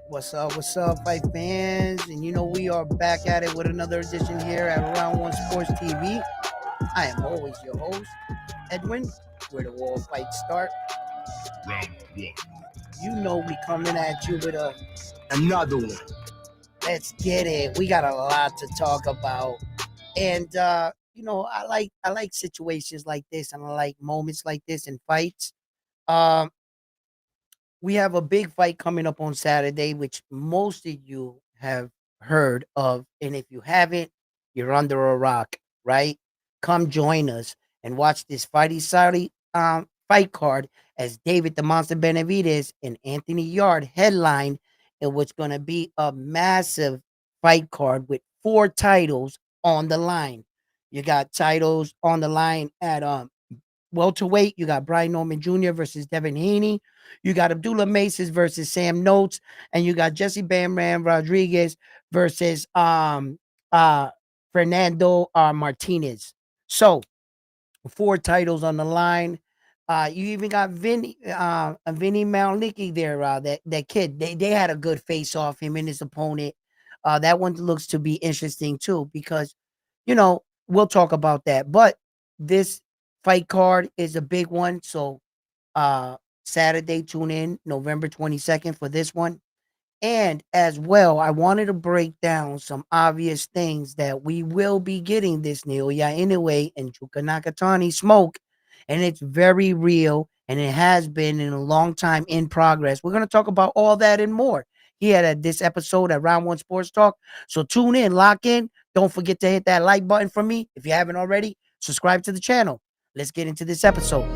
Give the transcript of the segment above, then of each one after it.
What's up, fight fans? And we are back at it with another edition here at Round One Sports TV. I am always your host, Edwin, where the war fights start. Round one. We coming at you with Another one. let's get it. We got a lot to talk about. And I like situations like this and I like moments like this in fights. Um we have a big fight coming up on Saturday, which most of you have heard of. And if you haven't, you're under a rock, right? Come join us and watch this fight card as David the Monster Benavides and Anthony Yard headline in what's going to be a massive fight card with 4 titles on the line. You got titles on the line at welterweight. You got Brian Norman Jr. versus Devin Haney. You got Abdullah Maces versus Sam Notes, and you got Jesse Bam Ram Rodriguez versus Fernando Martinez. So 4 titles on the line. You even got Vinny Malnicki there. That kid. They had a good face off, him and his opponent. That one looks to be interesting too because we'll talk about that. But this fight card is a big one. So Saturday, tune in November 22nd for this one. And as well, I wanted to break down some obvious things that we will be getting this Naoya Inoue and Chuka Nakatani smoke. And it's very real and it has been in a long time in progress. We're going to talk about all that and more here at this episode at Round One Sports Talk. So tune in, lock in. Don't forget to hit that like button for me. If you haven't already, subscribe to the channel. Let's get into this episode.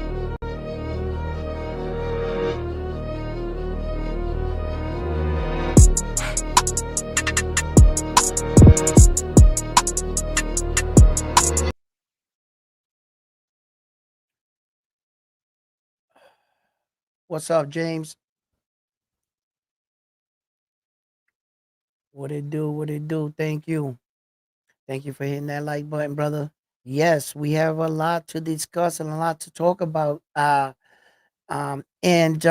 What's up, James? What it do? What it do? Thank you. Thank you for hitting that like button, brother. Yes, we have a lot to discuss and a lot to talk about. And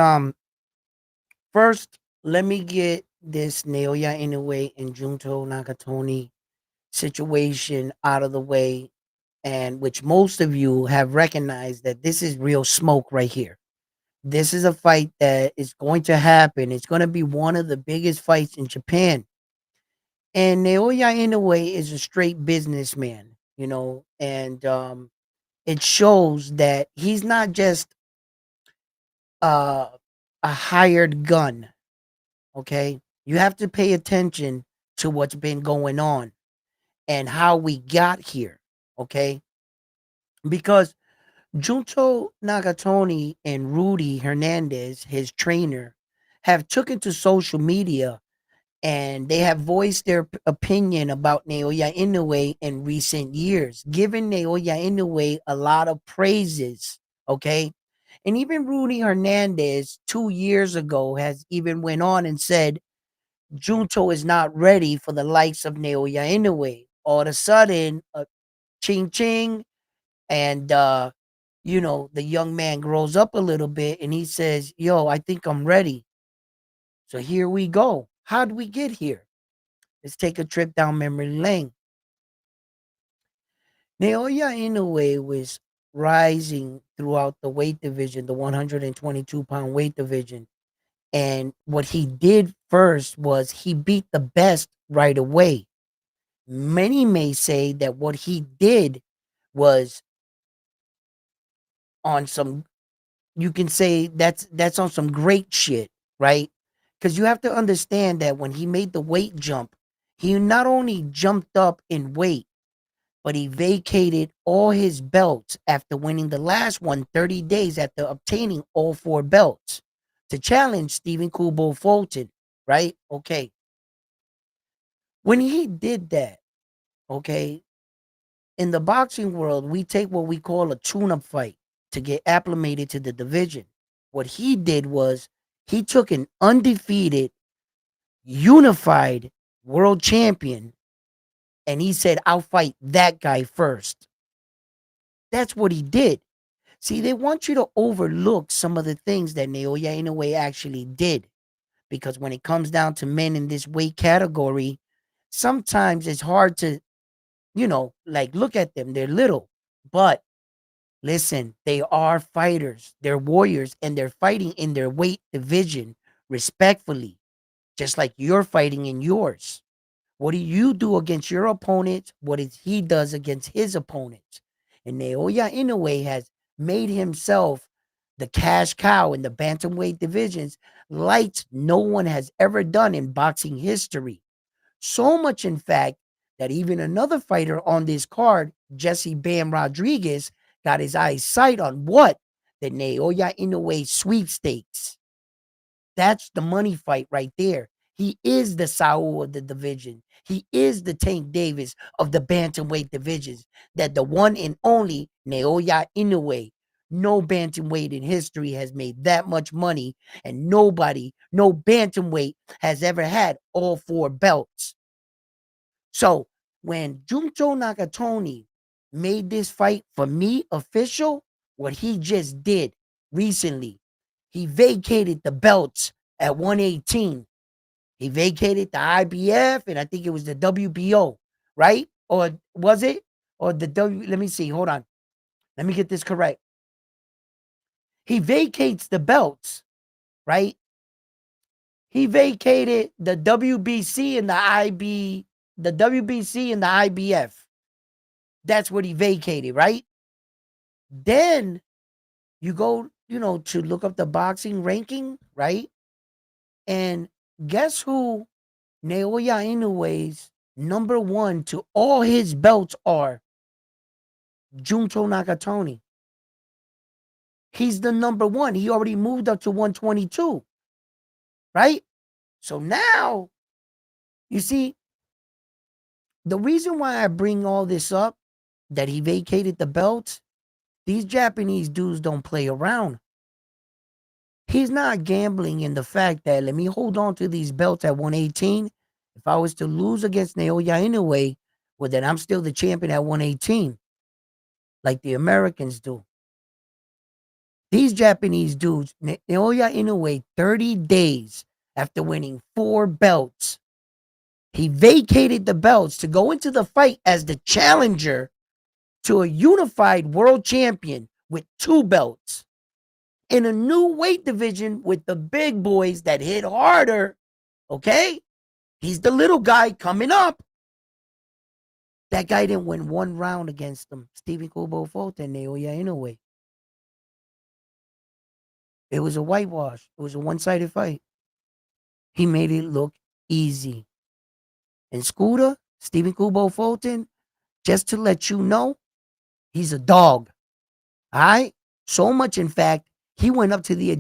First, let me get this Naoya Inoue and Junto Nakatoni situation out of the way, and which most of you have recognized that this is real smoke right here. This is a fight that is going to happen. It's going to be one of the biggest fights in Japan. And Naoya Inoue is a straight businessman, and it shows that he's not just uh, a hired gun. Okay, you have to pay attention to what's been going on and how we got here. Okay, because Junto Nagatoni and Rudy Hernandez, his trainer, have taken to social media and they have voiced their opinion about Naoya Inoue in recent years, giving Naoya Inoue a lot of praises. Okay. And even Rudy Hernandez 2 years ago has even went on and said Junto is not ready for the likes of Naoya Inoue. All of a sudden, ching ching, and the young man grows up a little bit and he says, "Yo, I think I'm ready." So here we go. How'd we get here? Let's take a trip down memory lane. Naoya Inoue was rising throughout the weight division, the 122-pound weight division. And what he did first was he beat the best right away. Many may say that what he did was on some, you can say that's on some great shit, right? Because you have to understand that when he made the weight jump, he not only jumped up in weight, but he vacated all his belts after winning the last one 30 days after obtaining all 4 belts to challenge Stephen Kubo Fulton, right? Okay. When he did that, okay, in the boxing world, we take what we call a tune-up fight to get acclimated to the division. What he did was he took an undefeated, unified world champion and he said, "I'll fight that guy first." That's what he did. See, they want you to overlook some of the things that Naoya Inoue actually did. Because when it comes down to men in this weight category, sometimes it's hard to, like look at them. They're little. But listen, they are fighters. They're warriors and they're fighting in their weight division respectfully, just like you're fighting in yours. What do you do against your opponent? What is he does against his opponent? And Naoya Inoue has made himself the cash cow in the bantamweight divisions like no one has ever done in boxing history. So much, in fact, that even another fighter on this card, Jesse Bam Rodriguez, got his eyes sight on what? The Naoya Inoue sweepstakes. That's the money fight right there. He is the Saul of the division. He is the Tank Davis of the bantamweight divisions. That the one and only Naoya Inoue. No bantamweight in history has made that much money, and nobody, no bantamweight has ever had all four belts. So when Junto Nakatani made this fight for me official, what he just did recently, he vacated the belts at 118. He vacated the IBF and I think it was the WBO, right? Or was it? Or the W? Let me see. Hold on. Let me get this correct. He vacates the belts, right? He vacated the WBC and the WBC and the IBF. That's what he vacated, right? Then you go, to look up the boxing ranking, right? And guess who Naoya Inoue's number one to all his belts are? Junto Nakatani. He's the number one. He already moved up to 122, right? So now, you see, the reason why I bring all this up, that he vacated the belts, these Japanese dudes don't play around. He's not gambling in the fact that let me hold on to these belts at 118. If I was to lose against Naoya Inoue, well, then I'm still the champion at 118, like the Americans do. These Japanese dudes, Naoya Inoue, 30 days after winning 4 belts, he vacated the belts to go into the fight as the challenger to a unified world champion with 2 belts in a new weight division with the big boys that hit harder. Okay? He's the little guy coming up. That guy didn't win 1 round against him. Stephen Kubo Fote and Naoya Inoue. It was a whitewash. It was a one-sided fight. He made it look easy. And Scooter, Stephen Kubo Fulton, just to let you know, he's a dog. All right? So much, in fact, he went up to the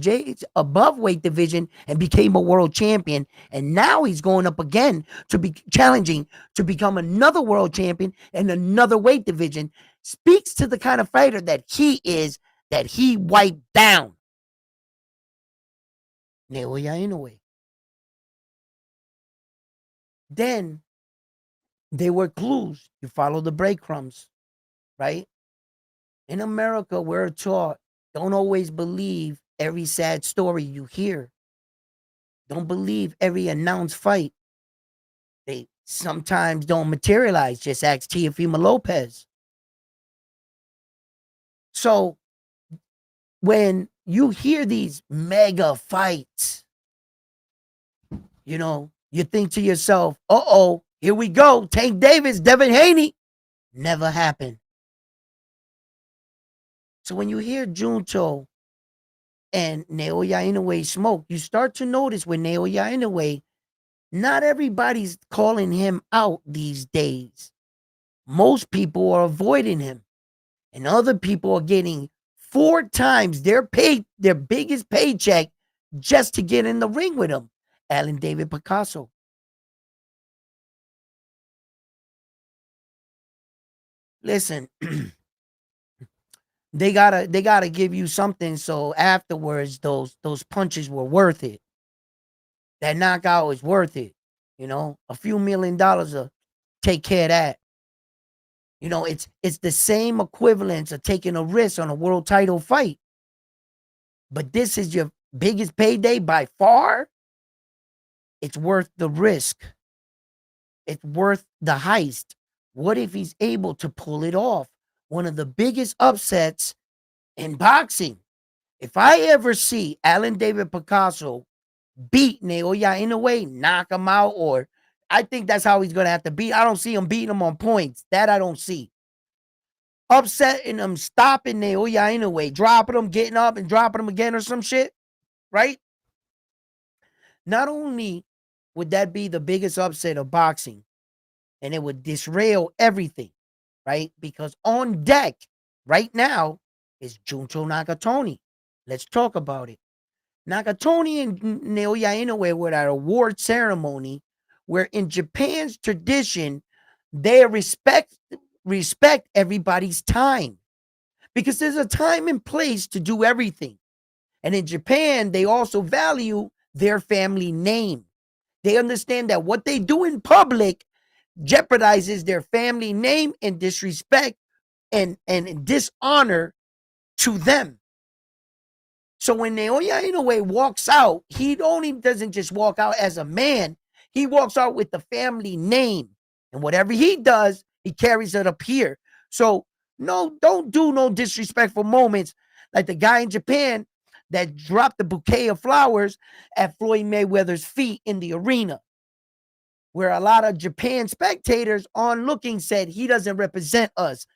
above weight division and became a world champion. And now he's going up again to be challenging to become another world champion in another weight division. Speaks to the kind of fighter that he is, that he wiped down. Naoya Inoue. Then they were clues. You follow the breadcrumbs, right? In America, we're taught don't always believe every sad story you hear. Don't believe every announced fight. They sometimes don't materialize. Just ask Teofimo Lopez. So when you hear these mega fights, you think to yourself, uh-oh, here we go. Tank Davis, Devin Haney. Never happened. So when you hear Junto and Naoya Inoue smoke, you start to notice with Naoya Inoue, not everybody's calling him out these days. Most people are avoiding him. And other people are getting 4 times their biggest paycheck just to get in the ring with him. Alan David Picasso. Listen, they gotta give you something so afterwards those punches were worth it. That knockout is worth it. A few $1 million will take care of that. You know, it's the same equivalence of taking a risk on a world title fight. But this is your biggest payday by far. It's worth the risk. It's worth the heist. What if he's able to pull it off? One of the biggest upsets in boxing. If I ever see Alan David Picasso beat Naoya Inoue, knock him out, or I think that's how he's going to have to beat. I don't see him beating him on points. That I don't see. Upsetting him, stopping Naoya Inoue, dropping him, getting up and dropping him again or some shit, right? Not only would that be the biggest upset of boxing, and it would disrail everything, right? Because on deck right now is Junto Nakatani. Let's talk about it. Nakatani and Naoya Inoue were at a award ceremony where in Japan's tradition, they respect everybody's time because there's a time and place to do everything. And in Japan, they also value their family name. They understand that what they do in public jeopardizes their family name and disrespect and dishonor to them. So when Naoya Inoue walks out, he doesn't just walk out as a man. He walks out with the family name. And whatever he does, he carries it up here. So no, don't do no disrespectful moments like the guy in Japan that dropped the bouquet of flowers at Floyd Mayweather's feet in the arena, where a lot of Japan spectators on looking said he doesn't represent us.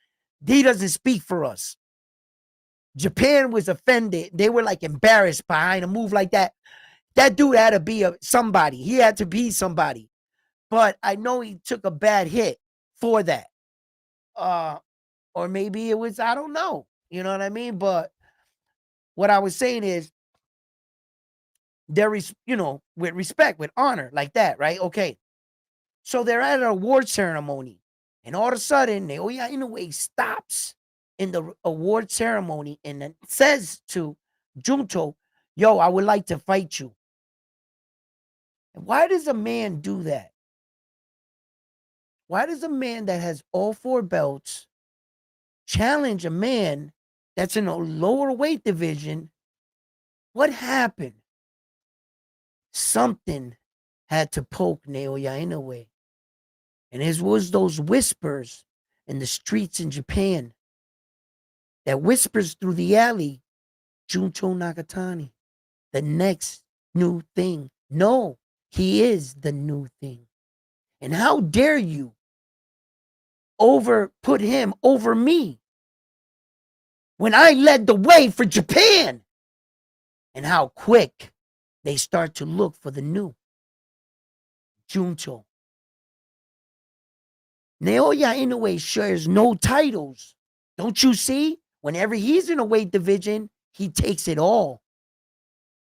He doesn't speak for us. Japan was offended. They were like embarrassed behind a move like that. That dude had to be somebody. He had to be somebody. But I know he took a bad hit for that. Or maybe it was, I don't know. You know what I mean? But what I was saying is there is, with respect, with honor, like that, right? Okay. So they're at an award ceremony. And all of a sudden, Naoya Inoue stops in the award ceremony and then says to Junto, yo, I would like to fight you. And why does a man do that? Why does a man that has all 4 belts challenge a man that's in a lower weight division? What happened? Something had to poke Naoya Inoue. And it was those whispers in the streets in Japan that whispers through the alley, Junto Nakatani, the next new thing. No, he is the new thing. And how dare you put him over me when I led the way for Japan? And how quick they start to look for the new Junto. Naoya Inoue shares no titles. Don't you see? Whenever he's in a weight division, he takes it all.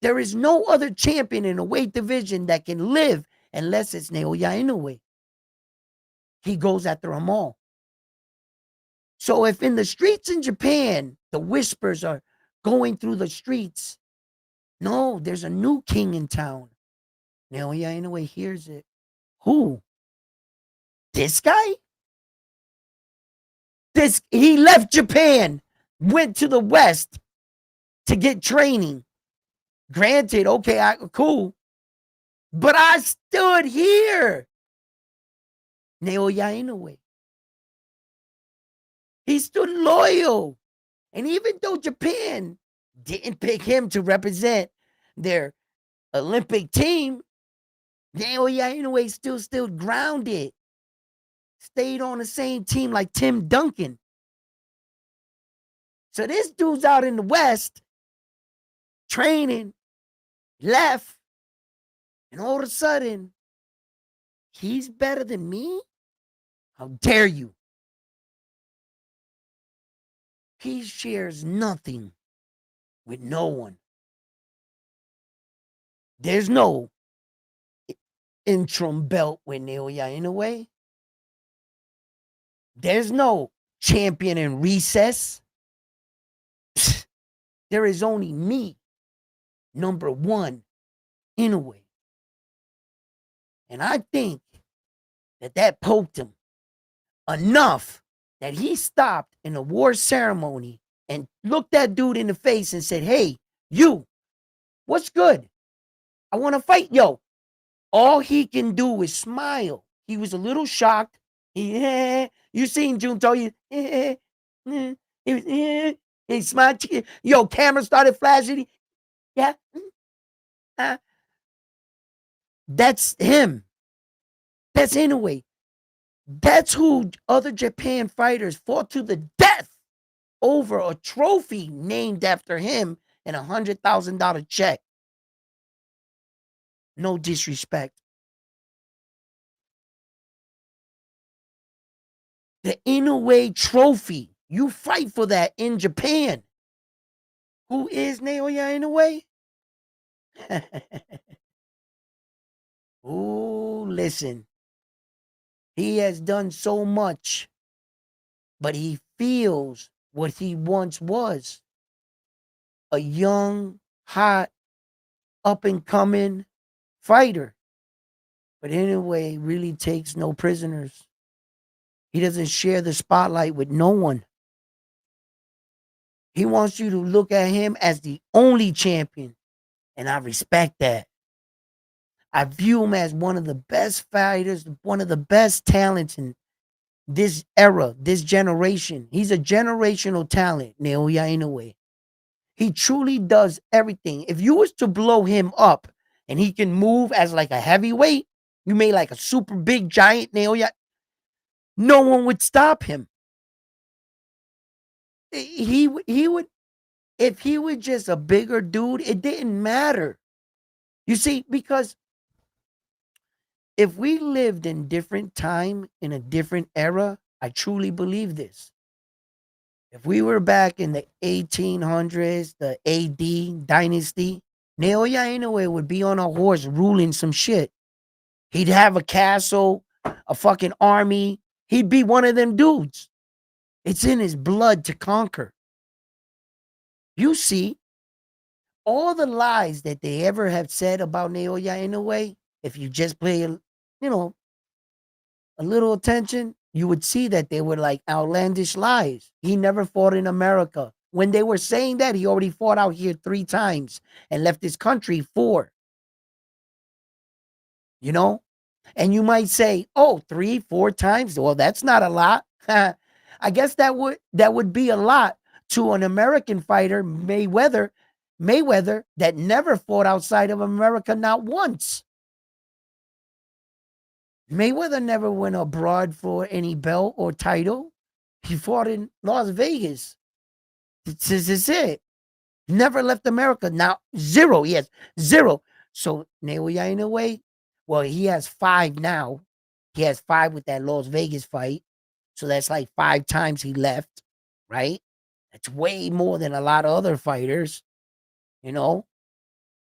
There is no other champion in a weight division that can live unless it's Naoya Inoue. He goes after them all. So if in the streets in Japan, the whispers are going through the streets, no, there's a new king in town. Naoya Inoue hears it. Who? This guy? He left Japan, went to the West to get training. Granted, okay, cool. But I stood here. Naoya Inoue. He stood loyal. And even though Japan didn't pick him to represent their Olympic team, Naoya Inoue still stood grounded. Stayed on the same team like Tim Duncan. So this dude's out in the West training, left, and all of a sudden, he's better than me? How dare you? He shares nothing with no one. There's no interim belt with Naoya Inoue. There's no champion in recess. There is only me, number 1, Inoue. And I think that poked him enough that he stopped in a war ceremony and looked that dude in the face and said, "Hey, you, what's good? I want to fight." Yo, all he can do is smile. He was a little shocked. You seen Junto? He smiled. Yo, camera started flashing. Yeah, uh, that's him. That's Inoue. That's who other Japan fighters fought to the death over a trophy named after him and $100,000 check. No disrespect. The Inoue trophy. You fight for that in Japan. Who is Naoya Inoue? Oh, listen. He has done so much, but he feels what he once was. A young, hot, up and coming fighter. But anyway, really takes no prisoners. He doesn't share the spotlight with no one. He wants you to look at him as the only champion. And I respect that. I view him as one of the best fighters, one of the best talents in this era, this generation. He's a generational talent, Naoya Inoue. He truly does everything. If you was to blow him up and he can move as like a heavyweight, you made like a super big giant Naoya, no one would stop him. He would, if he was just a bigger dude, it didn't matter. You see, because if we lived in different time in a different era, I truly believe this. If we were back in the 1800s, the AD dynasty, Naoya Inoue would be on a horse ruling some shit. He'd have a castle, a fucking army. He'd be one of them dudes. It's in his blood to conquer. You see, all the lies that they ever have said about Naoya Inoue, if you just pay, a little attention, you would see that they were like outlandish lies. He never fought in America. When they were saying that, he already fought out here 3 times and left his country 4. You know? And you might say, "Oh, 3, 4 times? Well, that's not a lot." I guess that would be a lot to an American fighter, Mayweather, that never fought outside of America, not once. Mayweather never went abroad for any belt or title. He fought in Las Vegas. This is it. Never left America. Now, 0, yes, 0. So, Naoya Inoue, well, he has 5 now. He has 5 with that Las Vegas fight. So that's like 5 times he left, right? That's way more than a lot of other fighters, you know?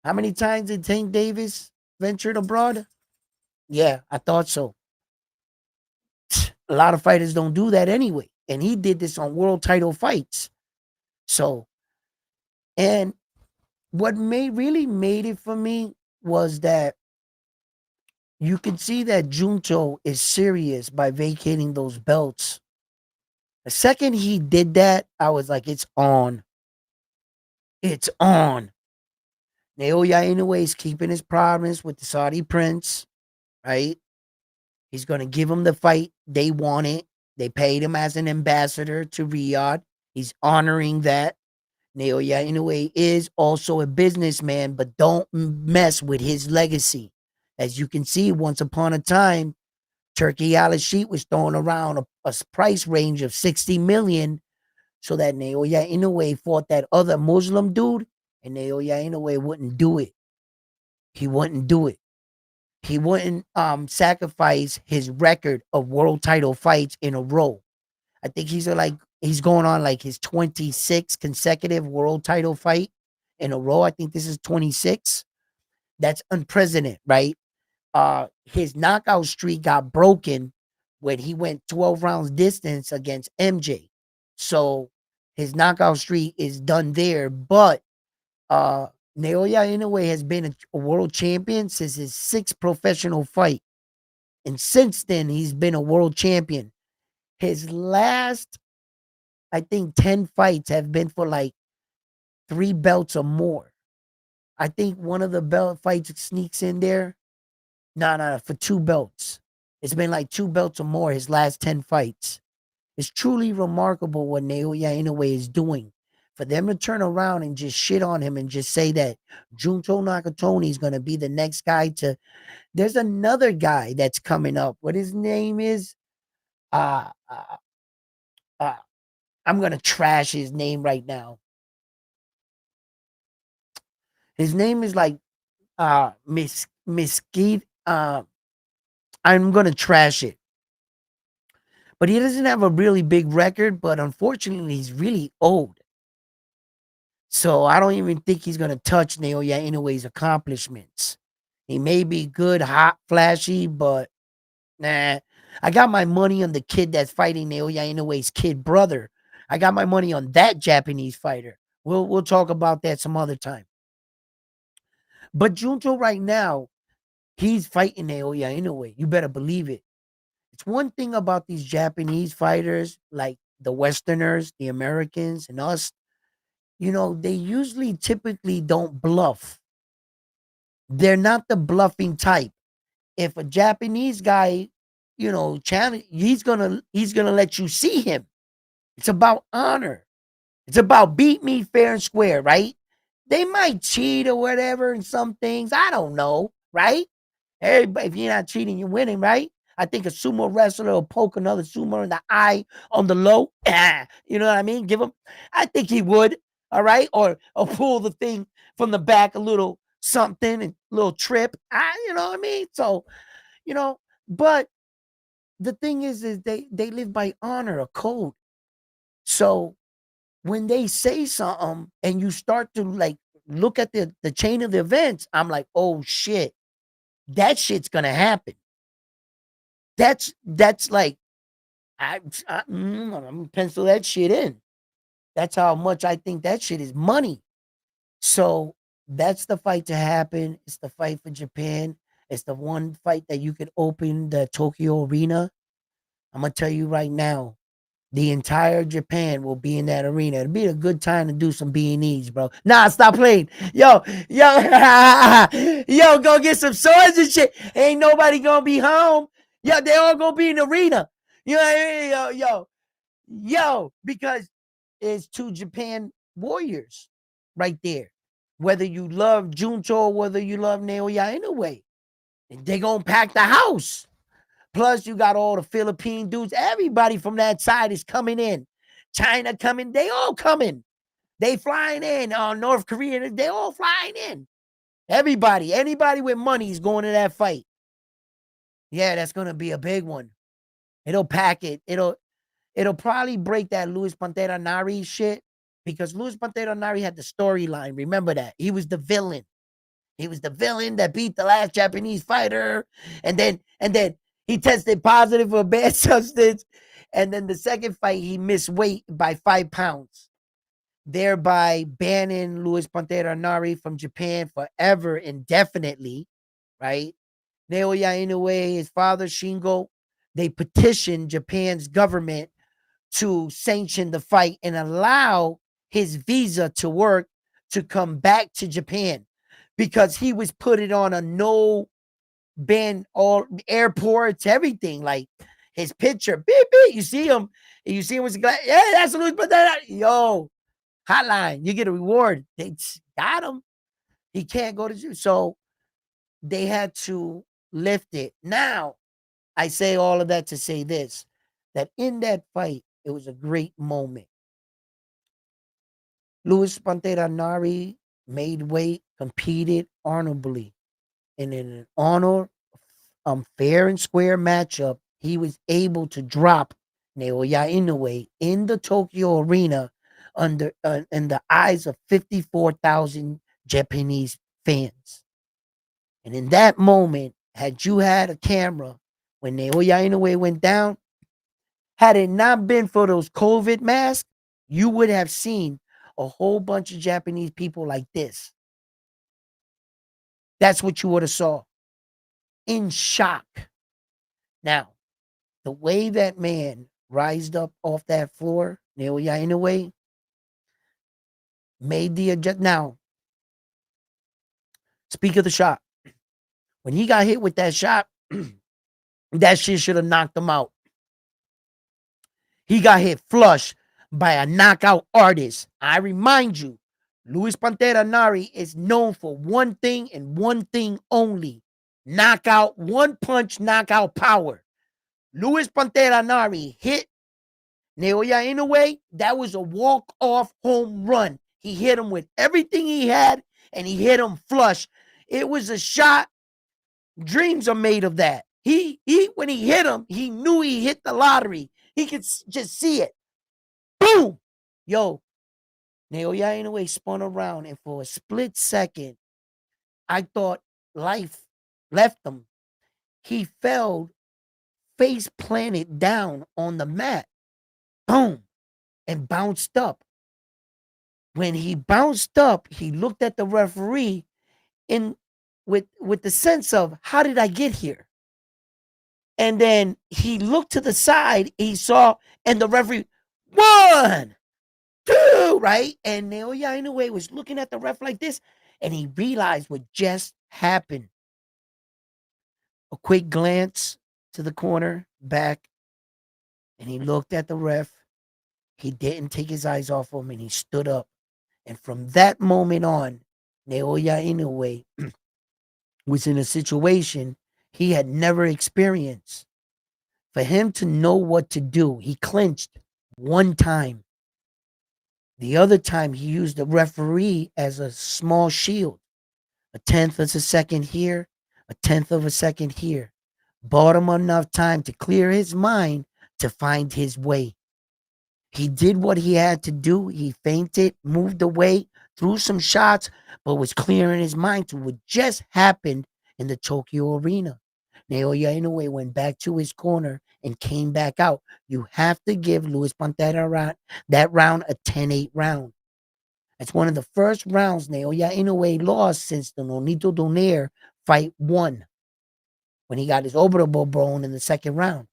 How many times did Tank Davis ventured abroad? Yeah, I thought so. A lot of fighters don't do that anyway. And he did this on world title fights. So, and what really made it for me was that you could see that Junto is serious by vacating those belts. The second he did that, I was like, it's on. It's on. Naoya Inoue is keeping his promise with the Saudi prince, right? He's going to give him the fight they wanted. They paid him as an ambassador to Riyadh. He's honoring that. Naoya Inoue is also a businessman, but don't mess with his legacy. As you can see, once upon a time, Turkey Al-Sheet was throwing around a price range of 60 million so that Naoya Inoue fought that other Muslim dude, and Naoya Inoue wouldn't do it. He wouldn't do it. He wouldn't sacrifice his record of world title fights in a row. I think he's going on like his 26th consecutive world title fight in a row. I think this is 26. That's unprecedented, right? His knockout streak got broken when he went 12 rounds distance against MJ. So his knockout streak is done there. But Naoya Inoue has been a world champion since his 6th professional fight. And since then, he's been a world champion. His last, I think, 10 fights have been for like 3 belts or more. I think one of the belt fights sneaks in there. No, for 2 belts. It's been like 2 belts or more his last 10 fights. It's truly remarkable what Naoya Inoue is doing. For them to turn around and just shit on him and just say that Junto Nakatani is going to be the next guy to. There's another guy that's coming up. What his name is? Uh, uh, uh I'm going to trash his name right now. His name is like Mesquite. I'm going to trash it. But he doesn't have a really big record, but unfortunately, he's really old. So I don't even think he's gonna touch Naoya Inoue's accomplishments. He may be good, hot, flashy, but nah. I got my money on the kid that's fighting Naoya Inoue's kid brother. I got my money on that Japanese fighter. We'll talk about that some other time. But Junto right now, he's fighting Naoya Inoue. You better believe it. It's one thing about these Japanese fighters, like the Westerners, the Americans, and us. They usually typically don't bluff. They're not the bluffing type. If a Japanese guy, challenge, he's gonna let you see him. It's about honor. It's about beat me fair and square, right? They might cheat or whatever in some things. I don't know, right? Everybody, if you're not cheating, you're winning, right? I think a sumo wrestler will poke another sumo in the eye on the low. You know what I mean? Give him. I think he would. All right, or pull the thing from the back, a little something, and a little trip. You know what I mean? So, you know, but the thing is they live by honor, a code. So when they say something and you start to like look at the chain of the events, I'm like, oh shit, that shit's gonna happen. That's like I'm gonna pencil that shit in. That's how much I think that shit is money. So that's the fight to happen. It's the fight for Japan. It's the one fight that you could open the Tokyo Arena. I'm gonna tell you right now, the entire Japan will be in that arena. It'll be a good time to do some B&Es, bro. Nah, stop playing. Yo, yo, go get some swords and shit. Ain't nobody gonna be home. Yo, they all gonna be in the arena. You know what I mean? Yo, because it's 2 Japan warriors right there. Whether you love Junto or whether you love Naoya Inoue, they gonna pack the house. Plus, you got all the Philippine dudes. Everybody from that side is coming in. China coming. They all coming. They flying in. North Korea, they all flying in. Everybody, anybody with money is going to that fight. Yeah, that's gonna be a big one. It'll pack it. It'll probably break that Luis Pantera Nari shit because Luis Pantera Nari had the storyline. Remember that he was the villain. He was the villain that beat the last Japanese fighter, and then he tested positive for a bad substance. And then the second fight, he missed weight by 5 pounds, thereby banning Luis Pantera Nari from Japan forever, indefinitely, right? Naoya Inoue, his father, Shingo, they petitioned Japan's government to sanction the fight and allow his visa to work to come back to Japan because he was put it on a no ban all airports, everything. Like his picture, beep, beep, you see him with the glass. Yeah, that's Luis Pantera. Yo, hotline, you get a reward. They got him. He can't go to jail. So they had to lift it. Now, I say all of that to say this, that in that fight, it was a great moment. Luis Pantera Nari made weight, competed honorably. And in an honor, fair and square matchup, he was able to drop Naoya Inoue in the Tokyo Arena under in the eyes of 54,000 Japanese fans. And in that moment, had you had a camera when Naoya Inoue went down, had it not been for those COVID masks, you would have seen a whole bunch of Japanese people like this. That's what you would have saw. In shock. Now, the way that man rised up off that floor. Naoya Inoue made the adjust. Now, speak of the shot. When he got hit with that shot, that shit should have knocked him out. He got hit flush by a knockout artist. I remind you, Luis Pantera Nari is known for one thing and one thing only: knockout, one punch, knockout power. Luis Pantera Nari hit Naoya Inoue. That was a walk-off home run. He hit him with everything he had, and he hit him flush. It was a shot. Dreams are made of that. He when he hit him, he knew he hit the lottery. He could just see it. Boom! Yo, Naoya Inoue spun around, and for a split second, I thought life left him. He fell face planted down on the mat. Boom! And bounced up. When he bounced up, he looked at the referee in with the sense of, how did I get here? And then he looked to the side, he saw, and the referee, 1, 2, right? And Naoya Inoue was looking at the ref like this, and he realized what just happened. A quick glance to the corner, back, and he looked at the ref. He didn't take his eyes off him, and he stood up. And from that moment on, Naoya Inoue was in a situation he had never experienced. For him to know what to do, he clinched one time. The other time, he used the referee as a small shield. A tenth of a second here, a tenth of a second here. Bought him enough time to clear his mind to find his way. He did what he had to do. He feinted, moved away, threw some shots, but was clearing his mind to what just happened in the Tokyo Arena. Naoya Inoue went back to his corner and came back out. You have to give Luis Pantera that round a 10-8 round. It's one of the first rounds Naoya Inoue lost since the Nonito Donaire fight 1, when he got his orbital bone in the second round.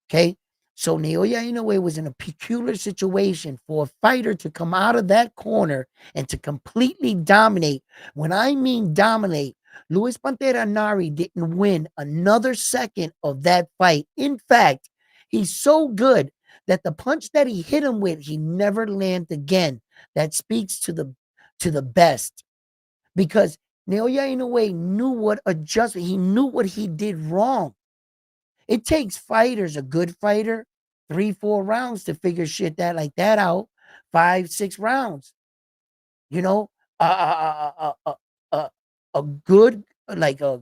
Okay? So Naoya Inoue was in a peculiar situation for a fighter to come out of that corner and to completely dominate. When I mean dominate, Luis Pantera Nari didn't win another second of that fight. In fact, he's so good that the punch that he hit him with, he never landed again. That speaks to the best, because Naoya Inoue knew what adjustment, he knew what he did wrong. It takes fighters, a good fighter, 3-4 rounds to figure shit that like that out. 5-6 rounds. You know, a good, like a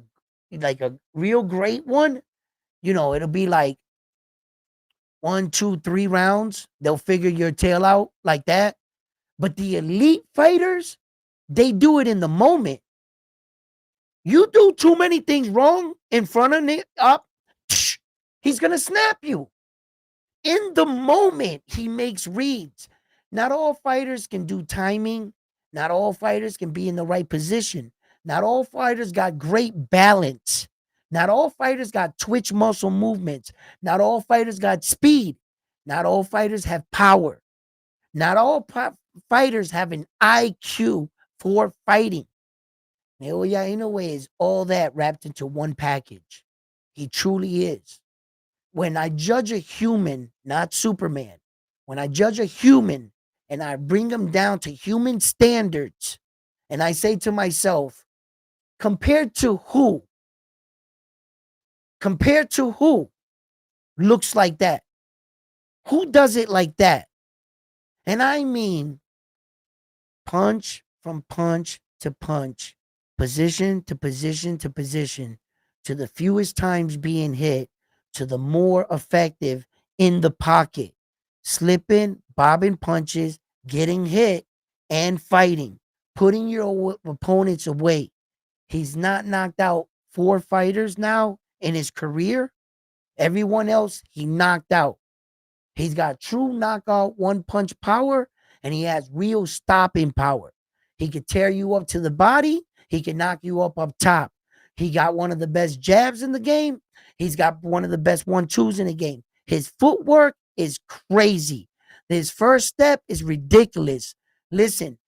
real great one, it'll be like 1, 2, 3 rounds. They'll figure your tail out like that. But the elite fighters, they do it in the moment. You do too many things wrong in front of Nick up, he's gonna snap you. In the moment, he makes reads. Not all fighters can do timing. Not all fighters can be in the right position. Not all fighters got great balance. Not all fighters got twitch muscle movements. Not all fighters got speed. Not all fighters have power. Not all fighters have an IQ for fighting. Naoya Inoue is all that wrapped into one package. He truly is. When I judge a human, not Superman, when I judge a human and I bring him down to human standards, and I say to myself, compared to who? Compared to who looks like that? Who does it like that? And I mean punch from punch to punch, position to position to position, to the fewest times being hit, to the more effective in the pocket, slipping, bobbing punches, getting hit, and fighting, putting your opponents away. He's not knocked out 4 fighters now in his career. Everyone else, he knocked out. He's got true knockout one-punch power, and he has real stopping power. He could tear you up to the body. He can knock you up top. He got one of the best jabs in the game. He's got one of the best 1-2s in the game. His footwork is crazy. His first step is ridiculous. Listen,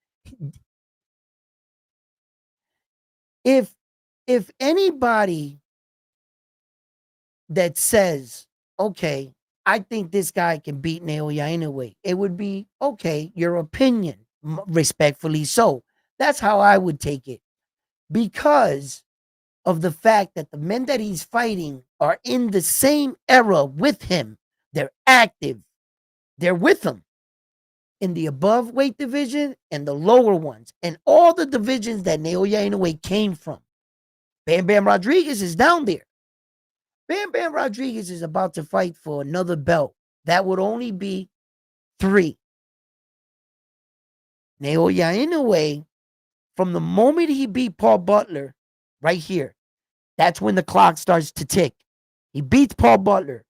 if anybody that says, okay, I think this guy can beat Naoya anyway, it would be, okay, your opinion, respectfully so. That's how I would take it. Because of the fact that the men that he's fighting are in the same era with him. They're active. They're with him in the above weight division and the lower ones, and all the divisions that Naoya Inoue came from. Bam Bam Rodriguez is down there. Bam Bam Rodriguez is about to fight for another belt. That would only be 3. Naoya Inoue, from the moment he beat Paul Butler, right here, that's when the clock starts to tick. He beats Paul Butler,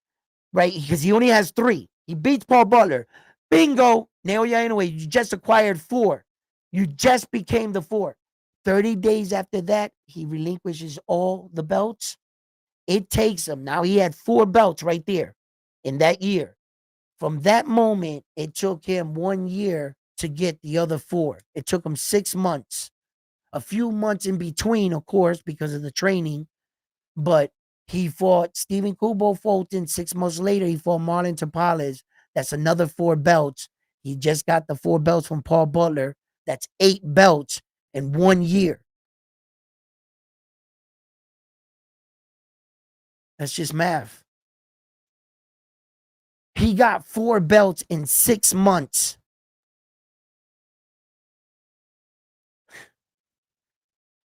right? Because he only has 3. He beats Paul Butler. Bingo. Naoya Inoue, you just acquired 4. You just became the 4. 30 days after that, he relinquishes all the belts. It takes him. Now he had 4 belts right there in that year. From that moment, it took him 1 year to get the other 4. It took him 6 months. A few months in between, of course, because of the training. But he fought Stephen Kubo Fulton. 6 months later, he fought Marlon Tapales. That's another 4 belts. He just got the 4 belts from Paul Butler. That's 8 belts in 1 year. That's just math. He got 4 belts in 6 months.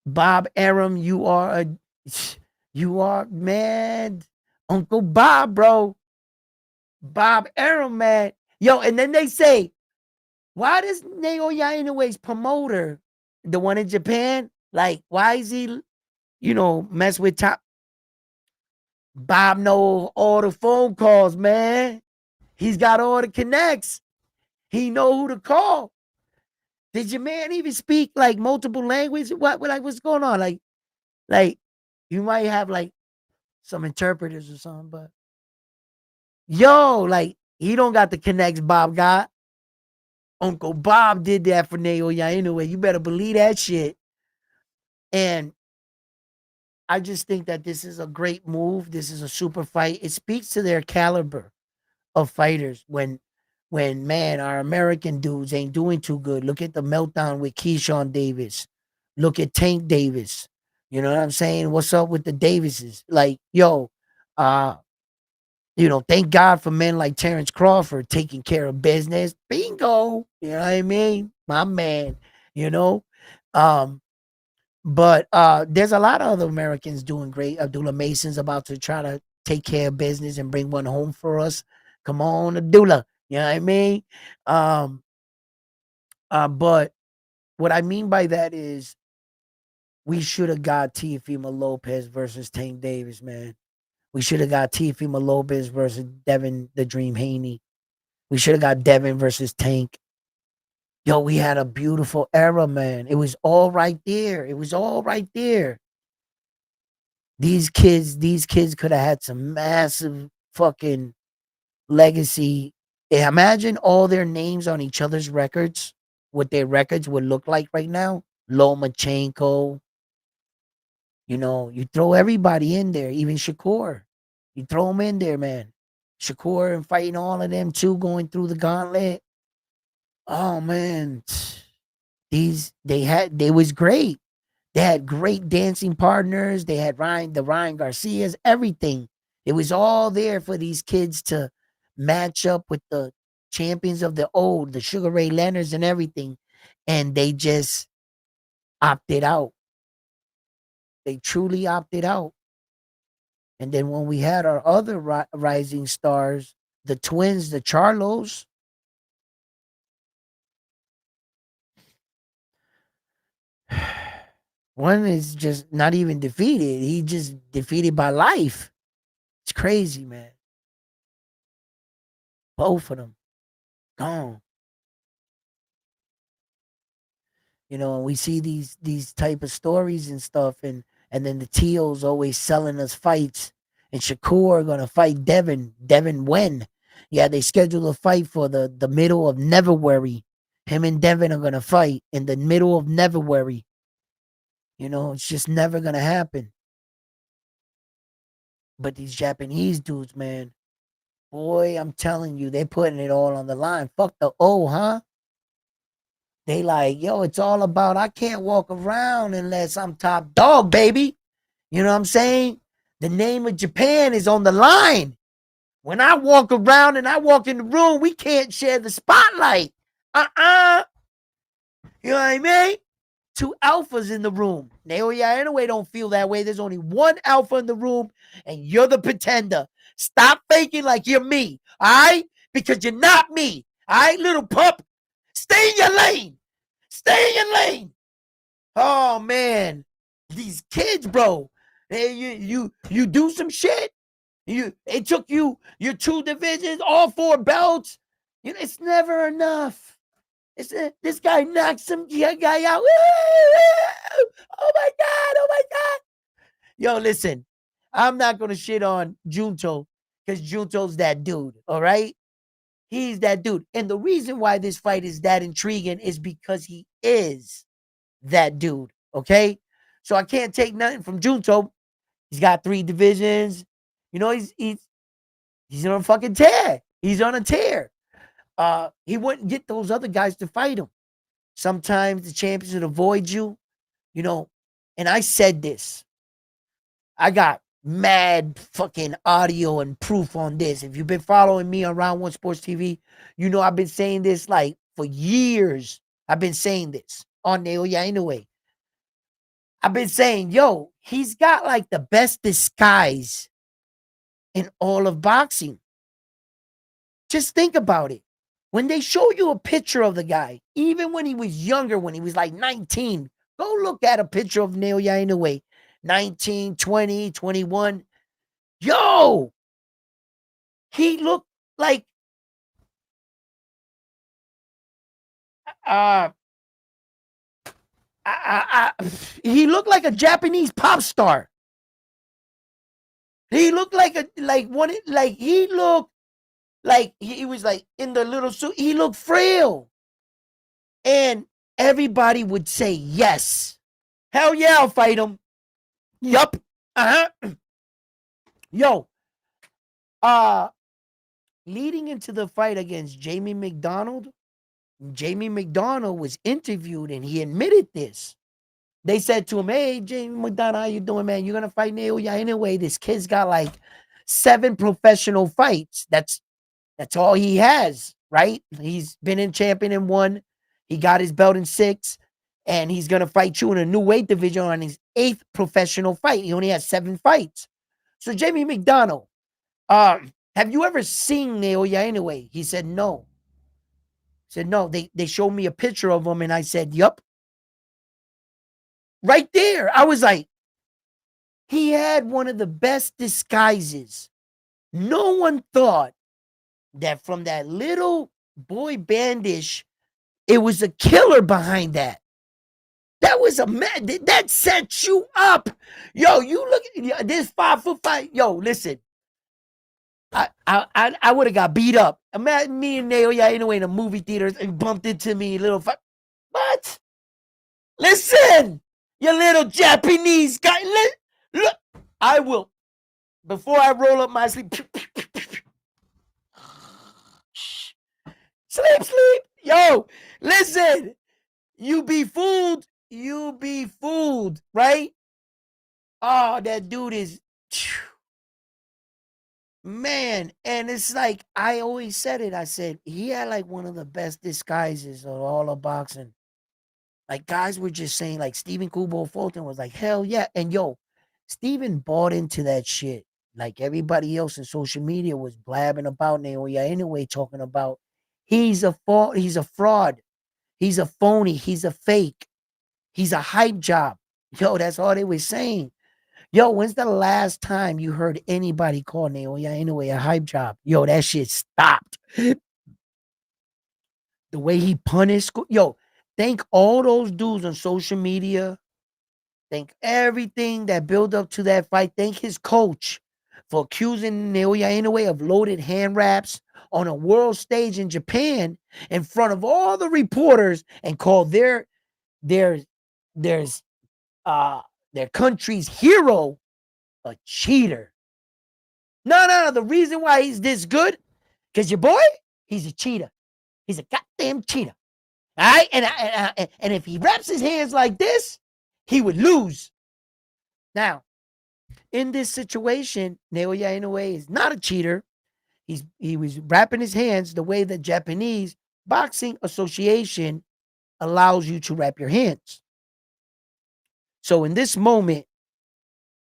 Bob Arum, you are man, Uncle Bob, bro. Bob Arum, man. Yo, and then they say, why does Naoya Inoue's promoter, the one in Japan, like, why is he, mess with top? Bob know all the phone calls, man. He's got all the connects. He know who to call. Did your man even speak like multiple languages? What's going on? Like you might have like some interpreters or something, but yo, like he don't got the connects Bob got. Uncle Bob did that for Naoya Inoue. You better believe that shit. And I just think that this is a great move. This is a super fight. It speaks to their caliber of fighters when man, our American dudes ain't doing too good. Look at the meltdown with Keyshawn Davis. Look at Tank Davis. You know what I'm saying? What's up with the Davises? Like, yo, uh, thank God for men like Terrence Crawford taking care of business. Bingo. You know what I mean? My man, you know? Um, but there's a lot of other Americans doing great. Abdullah Mason's about to try to take care of business and bring one home for us. Come on, Abdullah. You know what I mean? Um, but what I mean by that is we should have got Teofimo Lopez versus Tank Davis, man. We should have got Teofimo Lopez versus Devin the Dream Haney. We should have got Devin versus Tank. Yo, we had a beautiful era, man. It was all right there. It was all right there. These kids could have had some massive fucking legacy. Imagine all their names on each other's records, what their records would look like right now. Lomachenko, you throw everybody in there, even Shakur. You throw them in there, man. Shakur and fighting all of them too, going through the gauntlet. Oh man, they was great. They had great dancing partners. They had the Ryan Garcias, everything. It was all there for these kids to match up with the champions of the old, the Sugar Ray Leonards and everything. And they just opted out. They truly opted out. And then when we had our other rising stars, the twins, the Charlos, one is just not even defeated. He just defeated by life. It's crazy, man. Both of them gone. And we see these type of stories and stuff, and then the Teals always selling us fights, and Shakur are gonna fight Devin. Devin when? Yeah, they scheduled a fight for the middle of February. Him and Devin are gonna fight in the middle of February. You know, it's just never gonna happen. But these Japanese dudes, man, boy, I'm telling you, they're putting it all on the line. Fuck the O, huh? They like, yo, it's all about I can't walk around unless I'm top dog, baby. You know what I'm saying? The name of Japan is on the line. When I walk around and I walk in the room, we can't share the spotlight. You know what I mean? Two alphas in the room. Naoya anyway don't feel that way. There's only one alpha in the room, and you're the pretender. Stop faking like you're me, all right? Because you're not me, all right, little pup? Stay in your lane. Stay in your lane. Oh man, these kids, bro. You do some shit. It took you your 2 divisions, all 4 belts. You know, it's never enough. This guy knocked some guy out. Oh my god! Oh my god! Yo, listen, I'm not gonna shit on Junto because Junto's that dude. All right, he's that dude, and the reason why this fight is that intriguing is because he is that dude. Okay, so I can't take nothing from Junto. He's got 3 divisions. You know, he's on a fucking tear. He's on a tear. He wouldn't get those other guys to fight him. Sometimes the champions would avoid you, you know. And I said this. I got mad fucking audio and proof on this. If you've been following me on Round One Sports TV, you know I've been saying this like for years. I've been saying this on Naoya anyway. I've been saying, yo, he's got like the best disguise in all of boxing. Just think about it. When they show you a picture of the guy, even when he was younger, when he was like 19, go look at a picture of Naoya Inoue, 19, 20, 21. Yo, he looked like uh he looked like a Japanese pop star. He looked like he looked like he was like in the little suit. He looked frail. And everybody would say yes. Hell yeah, I'll fight him. Yup. Uh-huh. Yo. Leading into the fight against Jamie McDonald was interviewed and he admitted this. They said to him, hey, Jamie McDonald, how you doing, man? You're going to fight Naoya anyway. This kid's got like 7 professional fights. That's all he has, right? He's been in champion in 1. He got his belt in 6. And he's going to fight you in a new weight division on his 8th professional fight. He only has 7 fights. So Jamie McDonald, have you ever seen Naoya anyway? He said, no. He said, no. They showed me a picture of him and I said, yup. Right there. I was like, he had one of the best disguises. No one thought that from that little boy bandish, it was a killer behind that. That was a man that set you up. Yo, you look at this 5'5". Yo, listen. I would have got beat up. Imagine me and Naoya anyway in a movie theater and bumped into me, little what? Listen, you little Japanese guy. Look, I will. Before I roll up my sleeve. Sleep. Yo, listen. You be fooled. Right? Oh, that dude is. Man, and it's like I always said it. I said he had like one of the best disguises of all of boxing. Like guys were just saying, like Stephen Kubo Fulton was like, hell yeah. And yo, Stephen bought into that shit. Like everybody else in social media was blabbing about Naoya anyway, talking about he's a fraud, he's a phony, he's a fake, he's a hype job. Yo, that's all they were saying. Yo, when's the last time you heard anybody call Naoya anyway a hype job? Yo, that shit stopped. The way he punished, yo, thank all those dudes on social media. Thank everything that built up to that fight. Thank his coach. for accusing Naoya Inoue of loaded hand wraps on a world stage in Japan in front of all the reporters and called their their country's hero a cheater. No. The reason why he's this good, because your boy, he's a cheater. He's a goddamn cheater. All right, and if he wraps his hands like this, he would lose. Now, in this situation, Naoya Inoue is not a cheater. He was wrapping his hands the way the Japanese Boxing Association allows you to wrap your hands. So in this moment,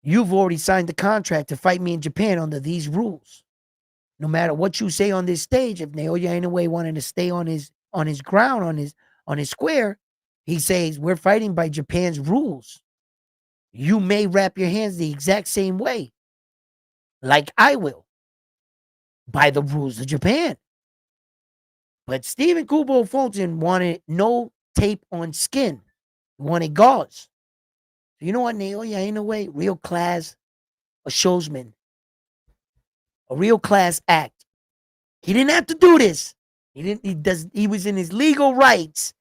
you've already signed the contract to fight me in Japan under these rules. No matter what you say on this stage, if Naoya Inoue wanted to stay on his ground, on his square, he says, we're fighting by Japan's rules. You may wrap your hands the exact same way, like I will, by the rules of Japan. But Stephen Kubo Fulton wanted no tape on skin. He wanted gauze. You know what, Naoya Inoue, real class, a showsman, a real class act. He didn't have to do this. He was in his legal rights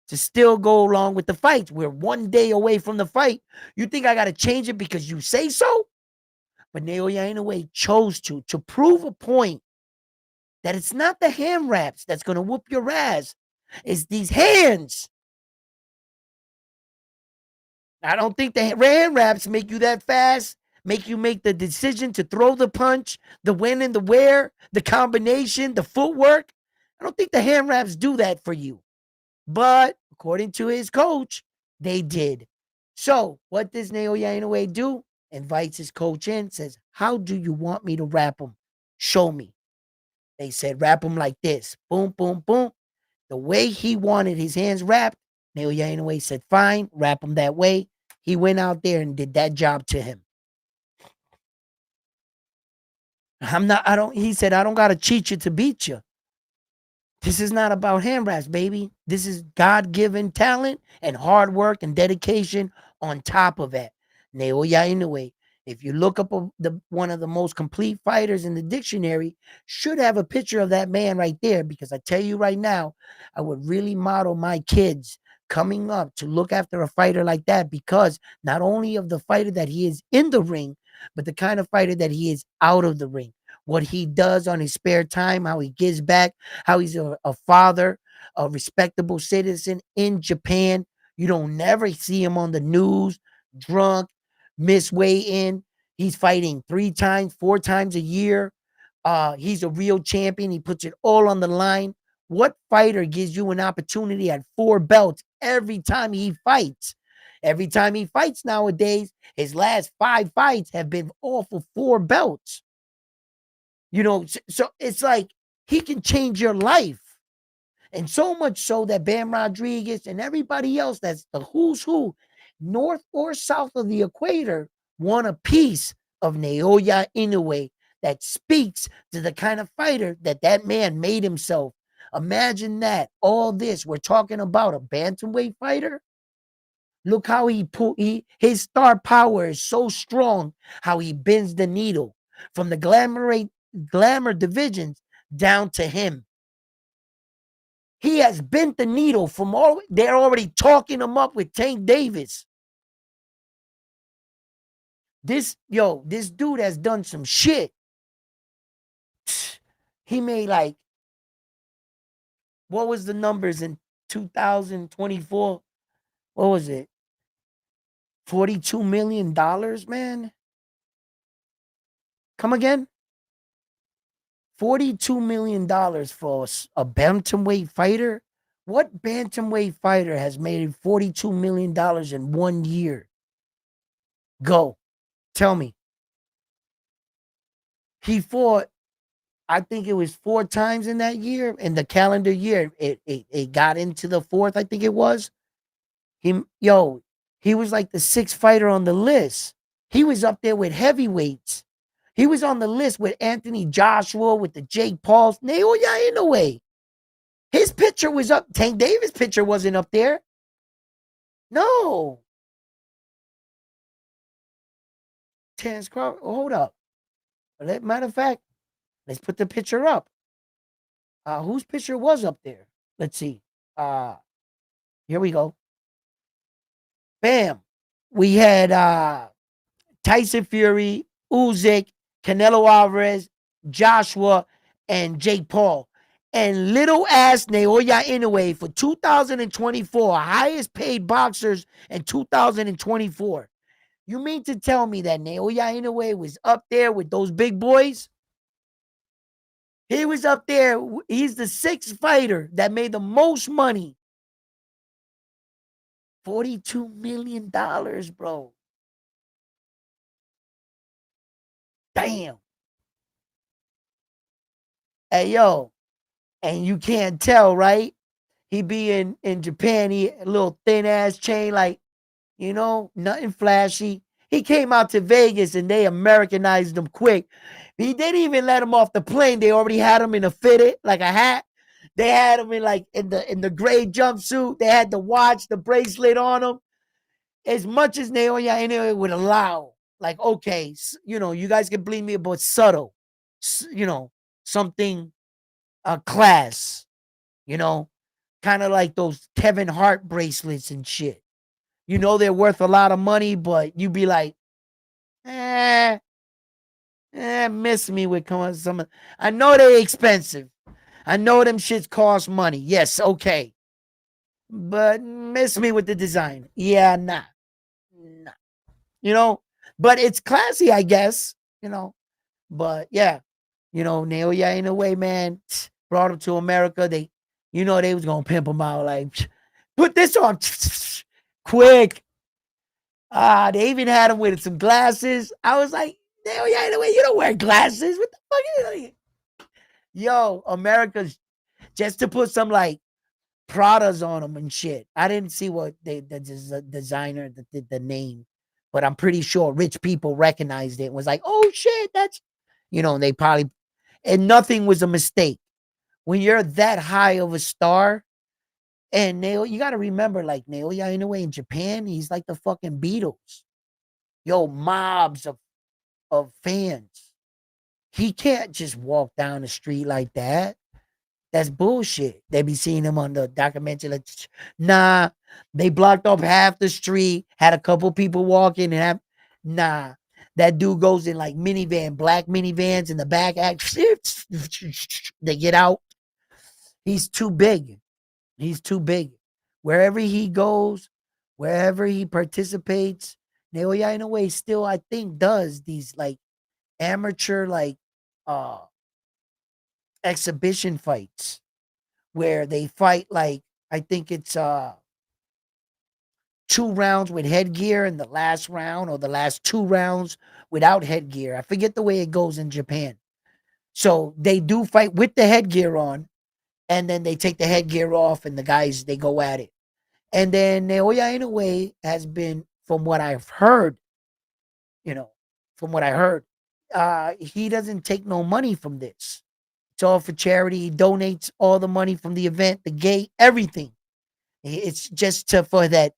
to still go along with the fight. We're 1 day away from the fight. You think I got to change it because you say so? But Naoya Inoue chose to prove a point that it's not the hand wraps that's going to whoop your ass. It's these hands. I don't think the hand wraps make you that fast, make you make the decision to throw the punch, the when and the where, the combination, the footwork. I don't think the hand wraps do that for you. But according to his coach, they did. So what does Naoya Inoue do? Invites his coach in, says, how do you want me to wrap him? Show me. They said, wrap him like this. Boom, boom, boom. The way he wanted his hands wrapped, Naoya Inoue said, fine, wrap him that way. He went out there and did that job to him. He said, I don't got to cheat you to beat you. This is not about hand wraps, baby. This is God-given talent and hard work and dedication on top of it. Naoya Inoue, if you look up one of the most complete fighters in the dictionary, should have a picture of that man right there, because I tell you right now, I would really model my kids coming up to look after a fighter like that, because not only of the fighter that he is in the ring, but the kind of fighter that he is out of the ring. What he does on his spare time, how he gives back, how he's a father, a respectable citizen in Japan. You don't never see him on the news, drunk, miss weigh-in. He's fighting 3 times, 4 times a year. He's a real champion. He puts it all on the line. What fighter gives you an opportunity at 4 belts every time he fights? Every time he fights nowadays, his last 5 fights have been off of 4 belts. You know, so it's like he can change your life. And so much so that Bam Rodriguez and everybody else that's the who's who, north or south of the equator, want a piece of Naoya Inoue that speaks to the kind of fighter that man made himself. Imagine that. All this, we're talking about a bantamweight fighter. Look how his star power is so strong, how he bends the needle from the glamour divisions down to him. He has bent the needle from all. They're already talking him up with Tank Davis. This dude has done some shit. He made like, what was the numbers in 2024? What was it? $42 million, man. Come again? $42 million for a bantamweight fighter? What bantamweight fighter has made $42 million in 1 year? Go. Tell me. He fought, I think it was 4 times in that year. In the calendar year, it got into the 4th, I think it was. He was like the 6th fighter on the list. He was up there with heavyweights. He was on the list with Anthony Joshua, with the Jake Pauls. Naoya Inoue. His picture was up. Tank Davis' picture wasn't up there. No. Terrence Crawford. Hold up. Matter of fact, let's put the picture up. Whose picture was up there? Let's see. Uh, Here we go. Bam. We had Tyson Fury, Usyk, Canelo Alvarez, Joshua, and Jake Paul. And little ass Naoya Inoue for 2024, highest paid boxers in 2024. You mean to tell me that Naoya Inoue was up there with those big boys? He was up there. He's the sixth fighter that made the most money. $42 million, bro. Damn. Hey, yo. And you can't tell, right? He be in Japan, he a little thin ass chain, like, nothing flashy. He came out to Vegas and they Americanized him quick. He didn't even let him off the plane. They already had him in a fitted, like a hat. They had him in like in the gray jumpsuit. They had the watch, the bracelet on him. As much as Naoya anyway would allow, like, okay, you guys can blame me about subtle, something class, you know, kind of like those Kevin Hart bracelets and shit. They're worth a lot of money, but you be like, eh, miss me with some. I know they're expensive. I know them shits cost money. Yes, okay. But miss me with the design. Yeah, nah. You know, but it's classy, I guess. But yeah, Naoya in a way, man, brought him to America. They was gonna pimp him out like, put this on quick. They even had him with some glasses. I was like, Naoya in a way, you don't wear glasses. What the fuck is it? Yo, America's just to put some like Pradas on them and shit. I didn't see what the designer that did the name, but I'm pretty sure rich people recognized it and was like, oh shit, that's, they probably, and nothing was a mistake. When you're that high of a star, and you got to remember, like Naoya Inoue in Japan, he's like the fucking Beatles. Yo, mobs of fans. He can't just walk down the street like that. That's bullshit. They be seeing him on the documentary. Like, nah, they blocked off half the street, had a couple people walking, nah. That dude goes in like black minivans in the back. They get out. He's too big. He's too big. Wherever he goes, wherever he participates, Naoya in a way still, I think, does these like amateur uh exhibition fights where they fight like, I think it's 2 rounds with headgear and the last round or the last 2 rounds without headgear. I forget the way it goes in Japan. So they do fight with the headgear on, and then they take the headgear off and the guys, they go at it. And then Naoya in a way has been, from what I've heard, you know, from what I heard, he doesn't take no money from this. It's all for charity. He donates all the money from the event, the gate, everything. It's just for that,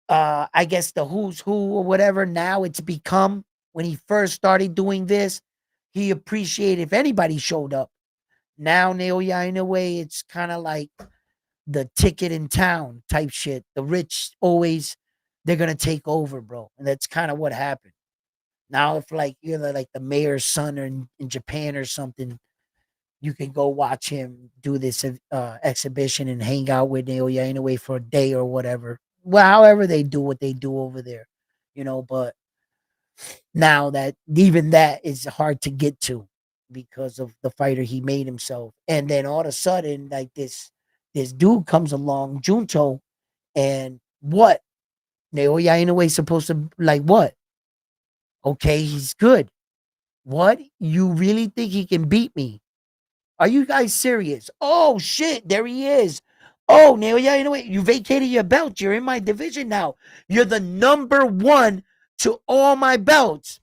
I guess the who's who or whatever now it's become. When he first started doing this, he appreciated if anybody showed up. Now Naoya in a way, it's kind of like the ticket in town type shit. The rich always, they're gonna take over, bro. And that's kind of what happened. Now if like you're like the mayor's son or in Japan or something, you can go watch him do this exhibition and hang out with Naoya in a way for a day or whatever. Well, however they do what they do over there, but now that even that is hard to get to because of the fighter he made himself. And then all of a sudden, like this dude comes along, Junto, and what? Naoya in a way supposed to like what? Okay, he's good. What? You really think he can beat me? Are you guys serious? Oh shit, there he is. Oh, Naoya, you vacated your belt. You're in my division now. You're the number one to all my belts.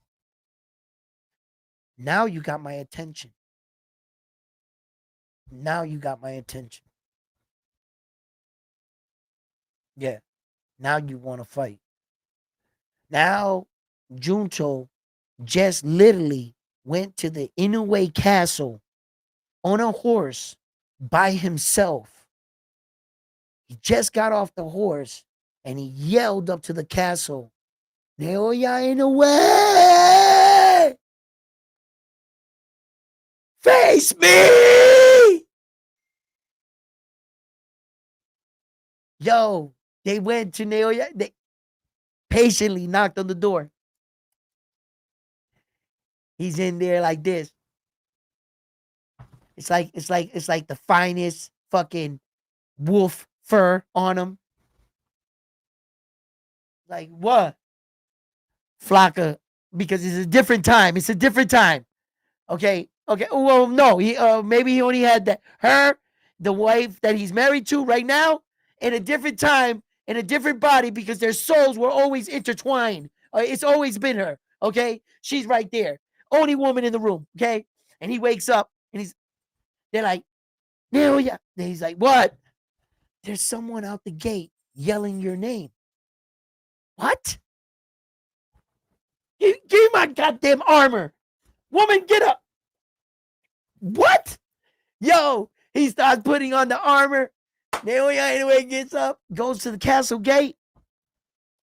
Now you got my attention. Now you got my attention. Yeah. Now you want to fight. Now Junto just literally went to the Inoue Castle on a horse by himself. He just got off the horse and he yelled up to the castle, Naoya Inoue! Face me! Yo, they went to Naoya. They patiently knocked on the door. He's in there like this. It's like the finest fucking wolf fur on him. Like what? Flocka, because it's a different time. It's a different time. Okay. Well, no, he maybe he only had the wife that he's married to right now, in a different time, in a different body, because their souls were always intertwined. It's always been her. Okay, she's right there, only woman in the room. Okay, and he wakes up and they're like, no, yeah. And he's like, what? There's someone out the gate yelling your name. What? Give me my goddamn armor, woman. Get up. What? Yo, he starts putting on the armor. Naoya anyway gets up, goes to the castle gate,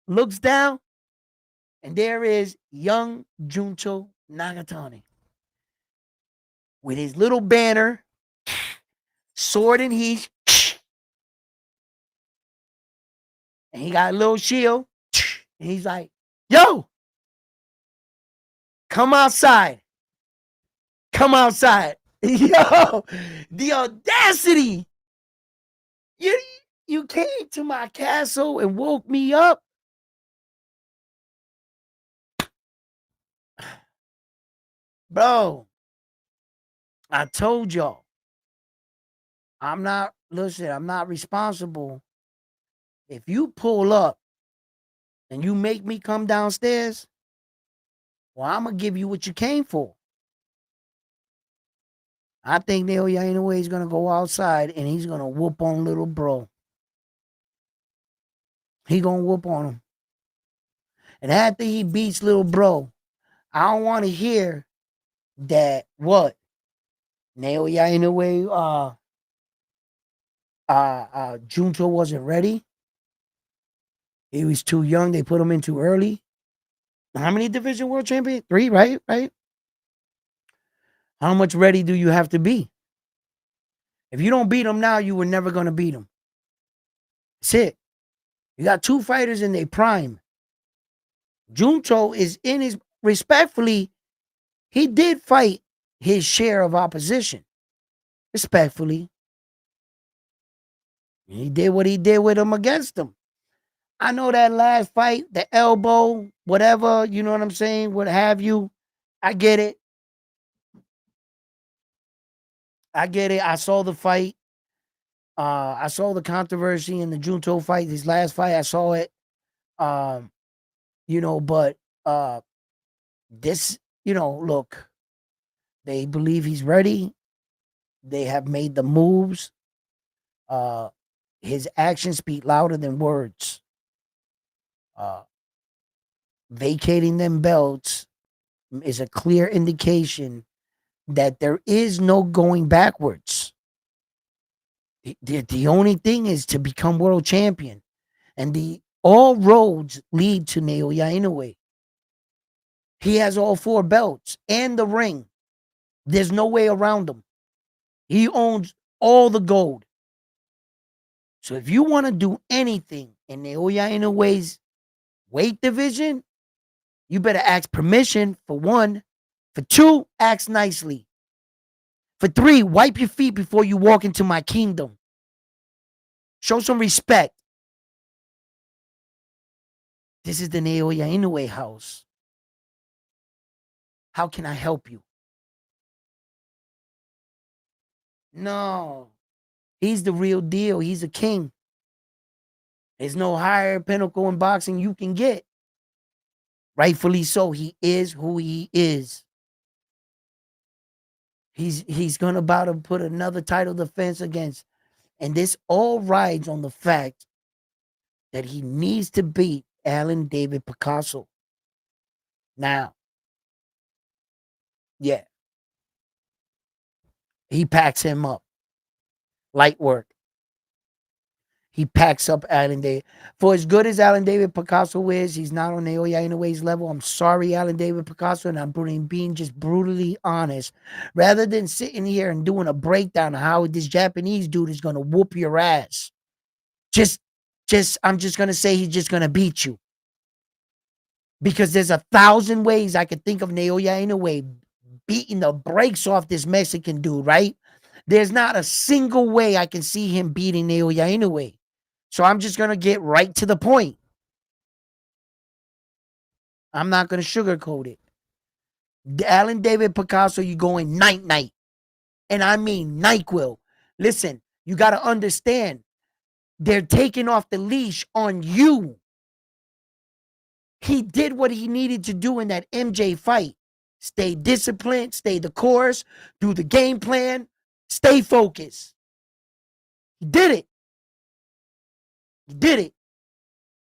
looks down, and there is young Junto Nakatani with his little banner, sword and heat, and he got a little shield, and he's like, yo, come outside. Come outside. Yo, the audacity. You came to my castle and woke me up. Bro, I told y'all, I'm not responsible. If you pull up and you make me come downstairs, well, I'm going to give you what you came for. I think Naoya Inoue is going to go outside and he's going to whoop on little bro. He going to whoop on him. And after he beats little bro, I don't want to hear that what? Naoya Inoue, Junto wasn't ready. He was too young. They put him in too early. How many division world champion? 3, right? Right? How much ready do you have to be? If you don't beat him now, you were never going to beat him. That's it. You got 2 fighters in their prime. Junto is in his, respectfully, he did fight his share of opposition. Respectfully. He did what he did with him against him. I know that last fight, the elbow, whatever, you know what I'm saying, what have you. I get it. I saw the fight. I saw the controversy in the Junto fight, his last fight. I saw it. But this, look, they believe he's ready. They have made the moves. His actions speak louder than words. Vacating them belts is a clear indication that there is no going backwards. The only thing is to become world champion. And all roads lead to Naoya Inoue. He has all 4 belts and the ring. There's no way around him. He owns all the gold. So if you want to do anything in Naoya Inoue's weight division, you better ask permission, for 1. For 2, ask nicely. For 3, wipe your feet before you walk into my kingdom. Show some respect. This is the Naoya Inoue house. How can I help you? No. He's the real deal. He's a king. There's no higher pinnacle in boxing you can get. Rightfully so. He is who he is. He's going about to put another title defense against. And this all rides on the fact that he needs to beat Alan David Picasso. Now, Yeah. He packs him up. Light work. He packs up Alan David. For as good as Alan David Picasso is, he's not on Naoya Inoue's level. I'm sorry, Alan David Picasso, and I'm being just brutally honest. Rather than sitting here and doing a breakdown of how this Japanese dude is going to whoop your ass, just, I'm just going to say he's just going to beat you. Because there's 1,000 ways I could think of Naoya Inoue beating the brakes off this Mexican dude, right? There's not a single way I can see him beating Naoya Inoue. So I'm just going to get right to the point. I'm not going to sugarcoat it. Alan David Picasso, you going night. And I mean NyQuil. Listen, you got to understand, they're taking off the leash on you. He did what he needed to do in that MJ fight. Stay disciplined, stay the course, do the game plan, stay focused. He did it. He did it.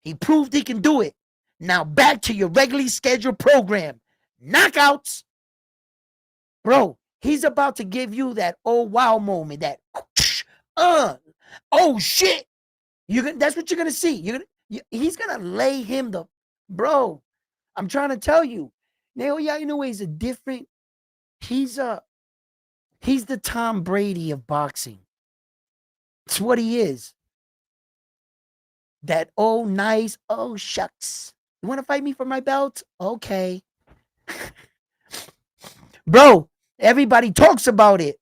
He proved he can do it. Now back to your regularly scheduled program. Knockouts. Bro, he's about to give you that oh wow moment, that oh shit. That's what you're gonna see. He's gonna lay him the bro. I'm trying to tell you. Naoya Inoue is a different, he's the Tom Brady of boxing. It's what he is. That oh nice, oh shucks. You want to fight me for my belt? Okay. Bro, everybody talks about it.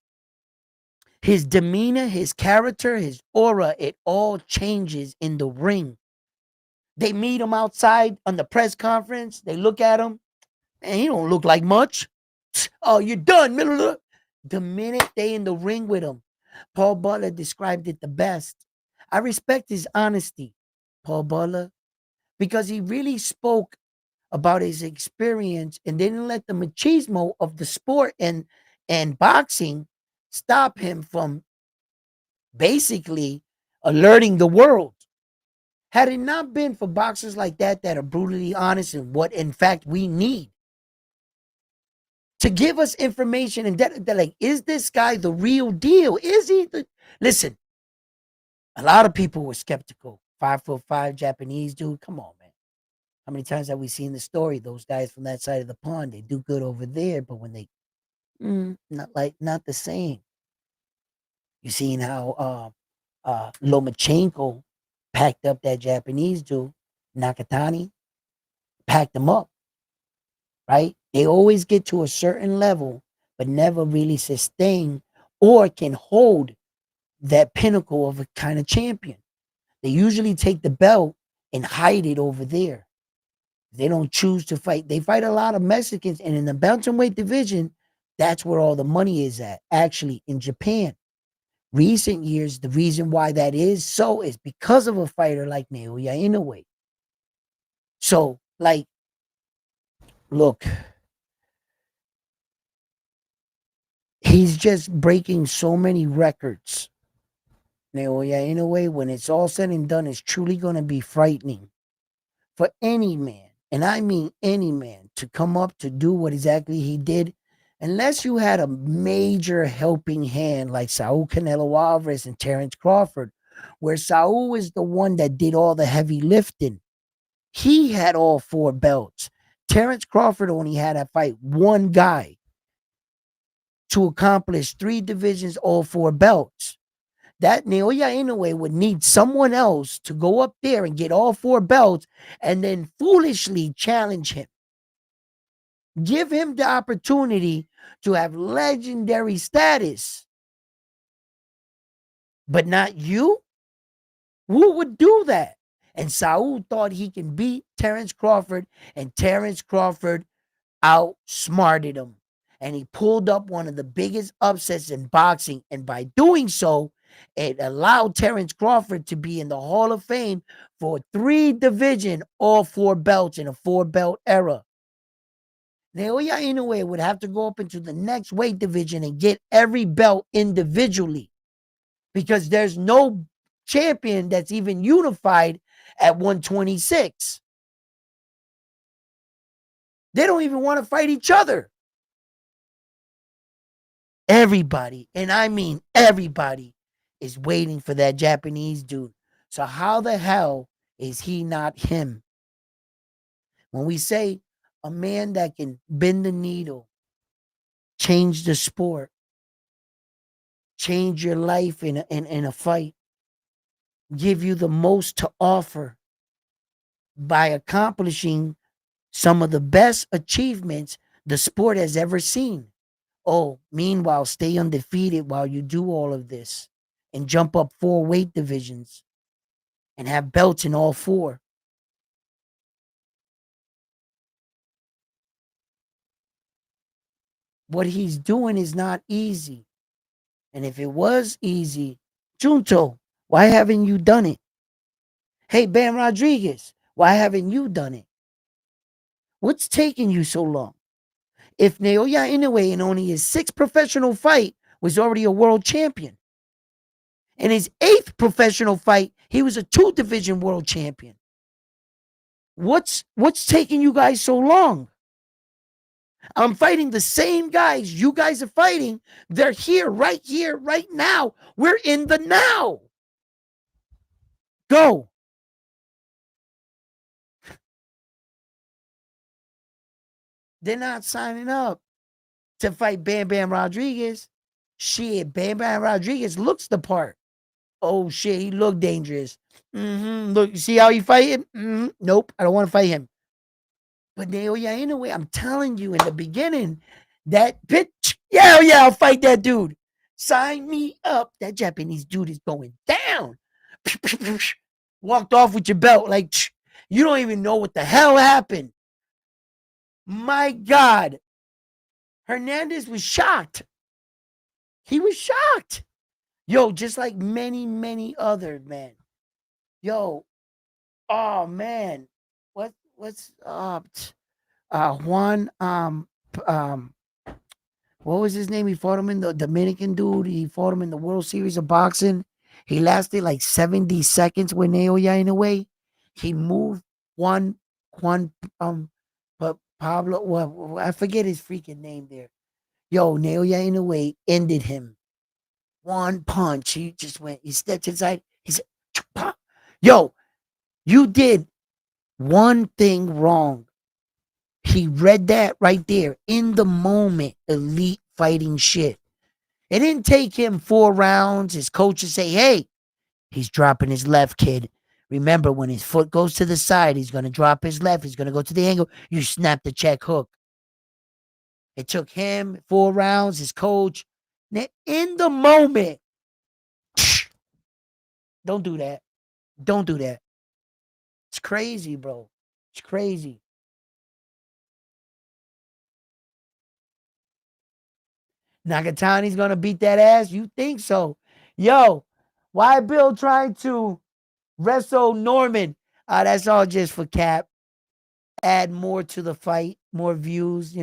His demeanor, his character, his aura, it all changes in the ring. They meet him outside on the press conference. They look at him, and he don't look like much. Oh, you're done. The minute they in the ring with him, Paul Butler described it the best. I respect his honesty, Paul Butler, because he really spoke about his experience and didn't let the machismo of the sport and boxing stop him from basically alerting the world. Had it not been for boxers like that are brutally honest in what in fact we need to give us information, and that like, is this guy the real deal? Is he listen, a lot of people were skeptical. 5'5" Japanese dude. Come on, man. How many times have we seen the story? Those guys from that side of the pond, they do good over there, but when they not the same. You seen how Lomachenko packed up that Japanese dude, Nakatani, packed him up, right? They always get to a certain level, but never really sustain or can hold that pinnacle of a kind of champion. They usually take the belt and hide it over there. They don't choose to fight. They fight a lot of Mexicans, and in the bantamweight division, that's where all the money is at, actually, in Japan. Recent years, the reason why that is so is because of a fighter like Naoya Inoue. So, like, look, he's just breaking so many records. Naoya Inoue, when it's all said and done, is truly going to be frightening for any man, and I mean any man, to come up to do what exactly he did, unless you had a major helping hand like Saul Canelo Alvarez and Terrence Crawford, where Saul is the one that did all the heavy lifting. He had all 4 belts. Terrence Crawford only had to fight one guy to accomplish 3 divisions, all 4 belts. That Naoya Inoue would need someone else to go up there and get all 4 belts and then foolishly challenge him. Give him the opportunity to have legendary status. But not you? Who would do that? And Saul thought he can beat Terrence Crawford, and Terrence Crawford outsmarted him. And he pulled up one of the biggest upsets in boxing. And by doing so, it allowed Terrence Crawford to be in the Hall of Fame for 3 division, all 4 belts in a 4-belt era. Naoya Inoue would have to go up into the next weight division and get every belt individually, because there's no champion that's even unified at 126. They don't even want to fight each other. Everybody, and I mean everybody, is waiting for that Japanese dude. So how the hell is he not him? When we say a man that can bend the needle, change the sport, change your life in a fight, give you the most to offer by accomplishing some of the best achievements the sport has ever seen. Oh, meanwhile, stay undefeated while you do all of this and jump up 4 weight divisions and have belts in all 4. What he's doing is not easy. And if it was easy, Junto, why haven't you done it? Hey, Ben Rodriguez, why haven't you done it? What's taking you so long? If Naoya Inoue in only his 6th professional fight was already a world champion. In his 8th professional fight, he was a 2-division world champion. What's taking you guys so long? I'm fighting the same guys you guys are fighting. They're here, right now. We're in the now. Go. They're not signing up to fight Bam Bam Rodriguez. Shit, Bam Bam Rodriguez looks the part. Oh shit, he looked dangerous. Look, you see how he fighting? Nope, I don't want to fight him. But Naoya Inoue, I'm telling you in the beginning, that bitch, yeah, I'll fight that dude. Sign me up. That Japanese dude is going down. Walked off with your belt like you don't even know what the hell happened. My God. Hernandez was shocked. He was shocked. Yo, just like many, many others, man. Yo, oh man. What's Juan what was his name? He fought him in the Dominican dude. He fought him in the World Series of Boxing. He lasted like 70 seconds with Naoya Inoue. He moved Juan but Pablo, well, I forget his freaking name there. Yo, Naoya Inoue ended him. One punch. He just went, he stepped inside. He said, "Pop." Yo, you did one thing wrong. He read that right there in the moment. Elite fighting shit. It didn't take him 4 rounds. His coach would say, hey, he's dropping his left, kid. Remember, when his foot goes to the side, he's going to drop his left. He's going to go to the angle. You snap the check hook. It took him 4 rounds, his coach. In the moment, don't do that. Don't do that. It's crazy, bro. It's crazy. Nakatani's gonna beat that ass? You think so? Yo, why Bill trying to wrestle Norman? That's all just for cap. Add more to the fight, more views,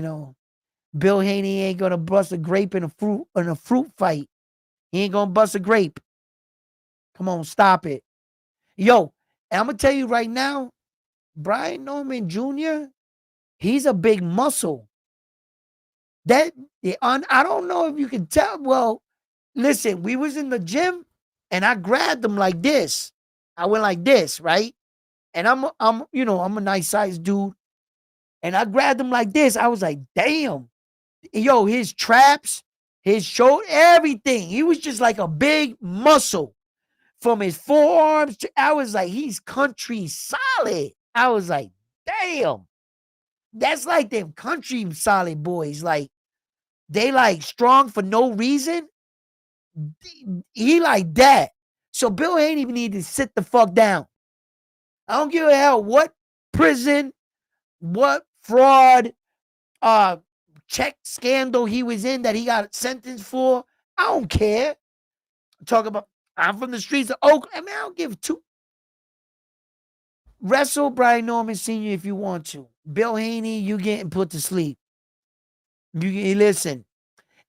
Bill Haney ain't gonna bust a grape in a fruit fight. He ain't gonna bust a grape. Come on, stop it. Yo, and I'm gonna tell you right now, Brian Norman Jr., he's a big muscle. That I don't know if you can tell. Well, listen, we was in the gym and I grabbed him like this. I went like this, right? And I'm a nice sized dude. And I grabbed him like this. I was like, damn. Yo, his traps, his shoulder, everything. He was just like a big muscle from his forearms. I was like, he's country solid. I was like, damn. That's like them country solid boys. Like, they like strong for no reason. He like that. So Bill Haney need to sit the fuck down. I don't give a hell what prison, what fraud, check scandal he was in that he got sentenced for. I don't care. Talk about I'm from the streets of Oakland. I mean, I don't give two. Wrestle Brian Norman Sr. if you want to. Bill Haney, you getting put to sleep. You listen.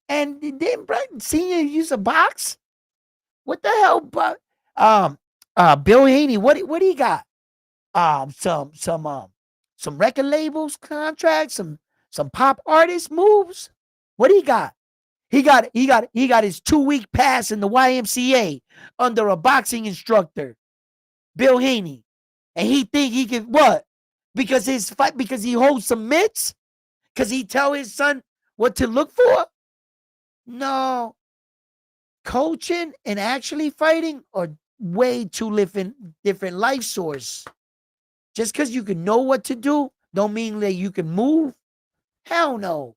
And didn't Brian Sr. use a box? What the hell? But Bill Haney, what do he got? Some record labels contracts, some pop artist moves. What do he got? He got his 2-week pass in the YMCA under a boxing instructor, Bill Haney. And he think he can what? Because he holds some mitts? Because he tell his son what to look for? No. Coaching and actually fighting are way two different life source. Just because you can know what to do, don't mean that you can move. Hell no.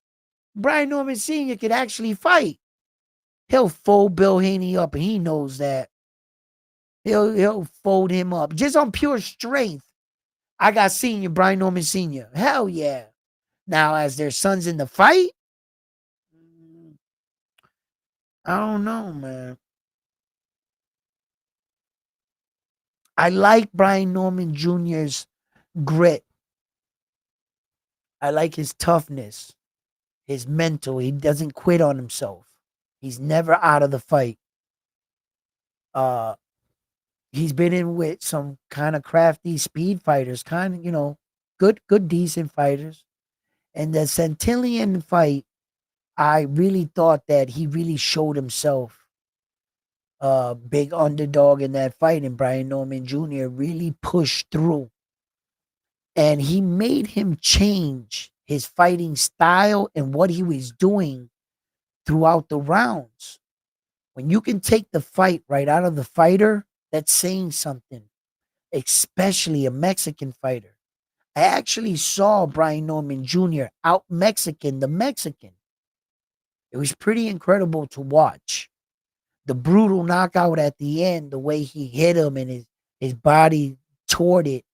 Brian Norman Sr. could actually fight. He'll fold Bill Haney up, and he knows that. He'll fold him up just on pure strength. I got Senior Brian Norman Sr. Hell yeah. Now, as their sons in the fight, I don't know, man. I like Brian Norman Jr.'s grit. I like his toughness, his mental. He doesn't quit on himself. He's never out of the fight. He's been in with some kind of crafty speed fighters, kind of, good, decent fighters. And the Centillion fight, I really thought that he really showed himself big underdog in that fight, and Brian Norman Jr. really pushed through. And he made him change his fighting style and what he was doing throughout the rounds. When you can take the fight right out of the fighter, that's saying something, especially a Mexican fighter. I actually saw Brian Norman Jr. out Mexican the Mexican. It was pretty incredible to watch. The brutal knockout at the end, the way he hit him and his body toward it.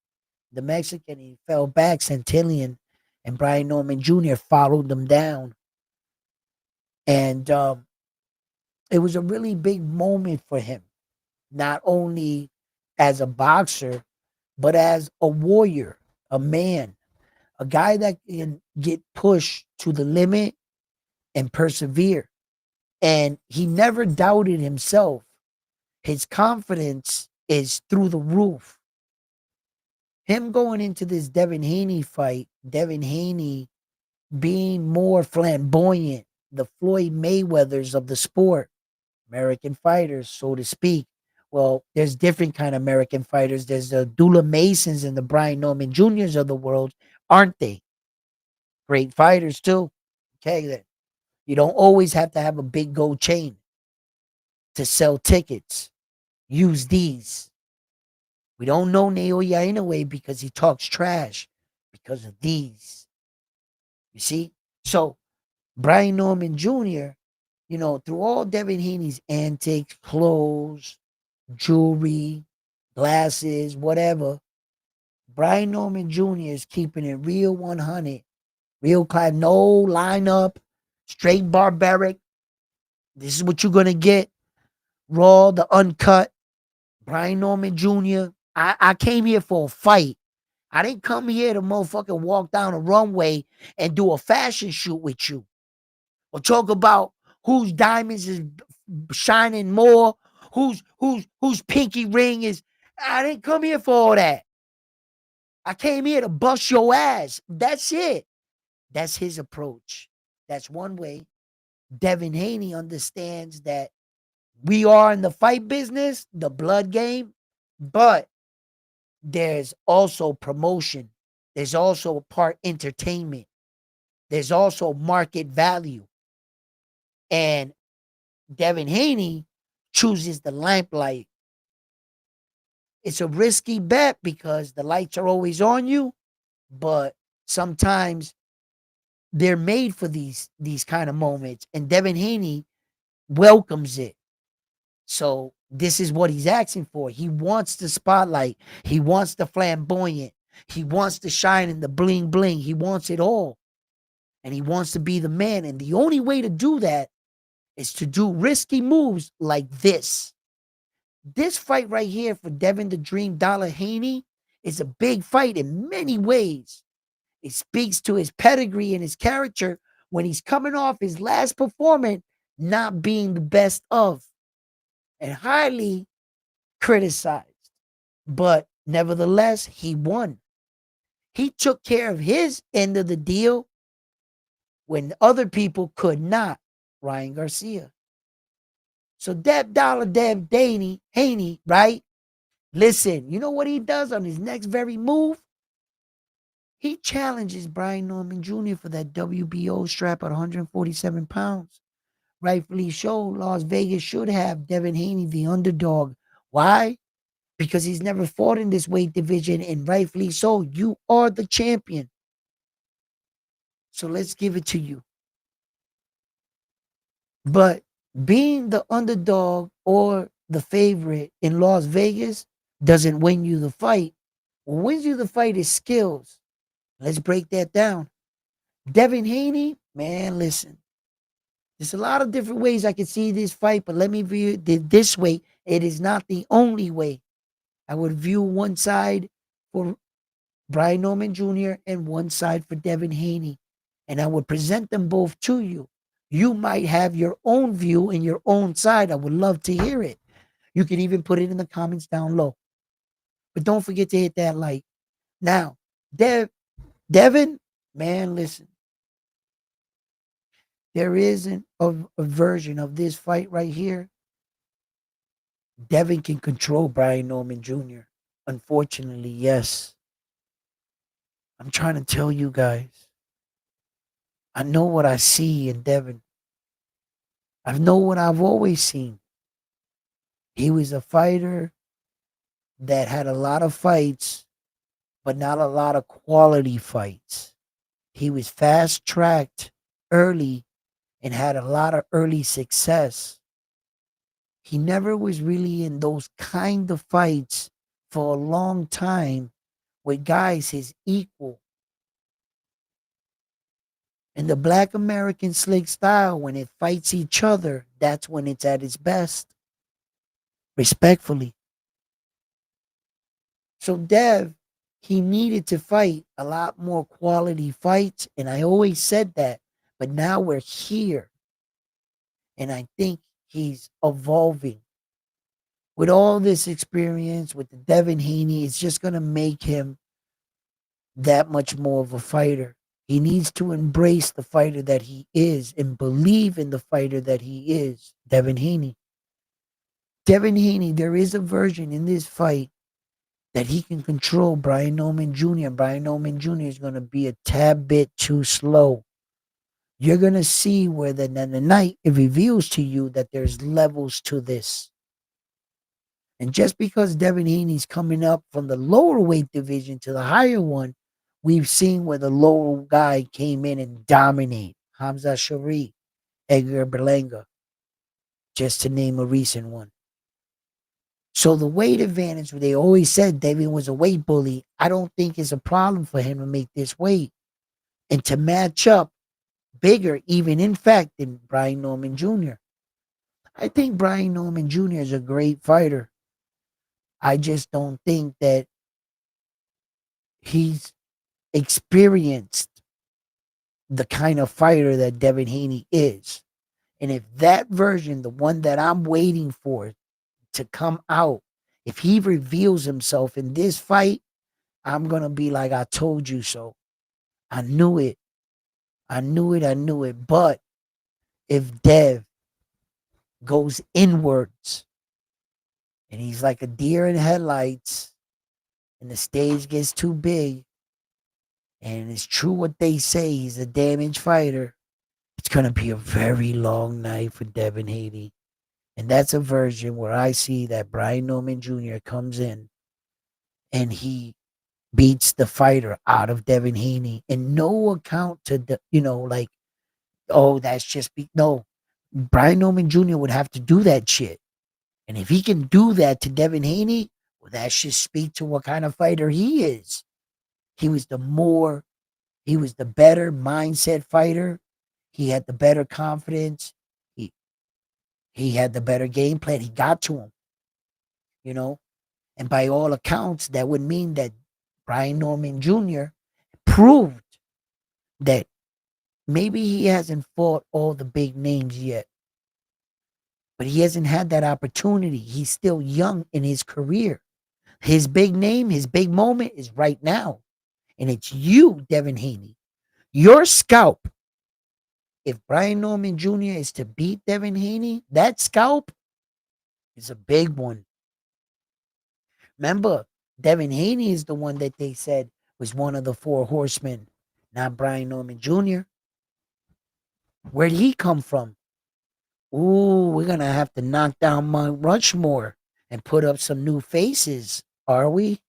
The Mexican, he fell back, Centillion, and Brian Norman Jr. followed them down. And it was a really big moment for him, not only as a boxer, but as a warrior, a man, a guy that can get pushed to the limit and persevere. And he never doubted himself. His confidence is through the roof. Him going into this Devin Haney fight, Devin Haney being more flamboyant, the Floyd Mayweathers of the sport, American fighters, so to speak. Well, there's different kind of American fighters. There's the Dula Masons and the Brian Norman Juniors of the world, aren't they? Great fighters too. Okay, then you don't always have to have a big gold chain to sell tickets. Use these. We don't know Naoya anyway because he talks trash because of these. You see? So, Brian Norman Jr., through all Devin Haney's antics, clothes, jewelry, glasses, whatever, Brian Norman Jr. is keeping it real 100. Real class, no lineup, straight barbaric. This is what you're going to get. Raw, the uncut. Brian Norman Jr. I came here for a fight. I didn't come here to motherfucking walk down a runway and do a fashion shoot with you. Or talk about whose diamonds is shining more, whose pinky ring is. I didn't come here for all that. I came here to bust your ass. That's it. That's his approach. That's one way. Devin Haney understands that we are in the fight business, the blood game, but there's also promotion. There's also part entertainment. There's also market value. And Devin Haney chooses the lamplight. It's a risky bet because the lights are always on you, but sometimes they're made for these kind of moments, and Devin Haney welcomes it. So this is what he's asking for. He wants the spotlight. He wants the flamboyant. He wants to shine in the bling bling. He wants it all. And he wants to be the man. And the only way to do that is to do risky moves like this. This fight right here for Devin the Dream Dollar Haney is a big fight in many ways. It speaks to his pedigree and his character when he's coming off his last performance not being the best of and highly criticized. But nevertheless, he won. He took care of his end of the deal when other people could not. Ryan Garcia. So Deb Dollar Deb Haney, right? Listen, you know what he does on his next very move? He challenges Brian Norman Jr. for that WBO strap at 147 pounds. Rightfully so, Las Vegas should have Devin Haney the underdog. Why? Because he's never fought in this weight division, and rightfully so. You are the champion. So let's give it to you. But being the underdog or the favorite in Las Vegas doesn't win you the fight. What wins you the fight is skills. Let's break that down. Devin Haney, man, listen. There's a lot of different ways I can see this fight, but let me view it this way. It is not the only way. I would view one side for Brian Norman Jr. and one side for Devin Haney, and I would present them both to you. You might have your own view and your own side. I would love to hear it. You can even put it in the comments down low. But don't forget to hit that like. Now, Devin, man, listen. There isn't a version of this fight right here. Devin can control Brian Norman Jr. Unfortunately, yes. I'm trying to tell you guys. I know what I see in Devin. I know what I've always seen. He was a fighter that had a lot of fights, but not a lot of quality fights. He was fast tracked early and had a lot of early success. He never was really in those kind of fights for a long time with guys his equal. In the Black American slick style, when it fights each other, that's when it's at its best. Respectfully. So Dev, he needed to fight a lot more quality fights, and I always said that. But now we're here, and I think he's evolving. With all this experience, with the Devin Haney, it's just going to make him that much more of a fighter. He needs to embrace the fighter that he is and believe in the fighter that he is, Devin Haney. Devin Haney, there is a version in this fight that he can control Brian Norman Jr. Brian Norman Jr. is going to be a tad bit too slow. You're going to see where the night it reveals to you that there's levels to this. And just because Devin Haney's coming up from the lower weight division to the higher one, we've seen where the lower guy came in and dominate. Hamza Sharif, Edgar Berlanga, just to name a recent one. So the weight advantage, they always said David was a weight bully. I don't think it's a problem for him to make this weight and to match up bigger, even in fact, than Brian Norman Jr. I think Brian Norman Jr. is a great fighter. I just don't think that he's experienced the kind of fighter that Devin Haney is. And if that version, the one that I'm waiting for to come out, if he reveals himself in this fight, I'm going to be like, I told you so. I knew it. I knew it. I knew it. But if Dev goes inwards and he's like a deer in headlights and the stage gets too big, and it's true what they say, he's a damaged fighter, it's going to be a very long night for Devin Haney. And that's a version where I see that Brian Norman Jr. comes in and he beats the fighter out of Devin Haney. And no account to the, like, oh, that's just no. Brian Norman Jr. would have to do that shit. And if he can do that to Devin Haney, well, that should speak to what kind of fighter he is. He was the better mindset fighter. He had the better confidence. He had the better game plan. He got to him, And by all accounts, that would mean that Brian Norman Jr. proved that maybe he hasn't fought all the big names yet, but he hasn't had that opportunity. He's still young in his career. His big name, his big moment is right now. And it's you, Devin Haney. Your scalp if Brian Norman Jr. is to beat Devin Haney, that scalp is a big one. Remember, Devin Haney is the one that they said was one of the four horsemen, not Brian Norman Jr. Where'd he come from? Ooh, we're gonna have to knock down Mount Rushmore and put up some new faces, are we?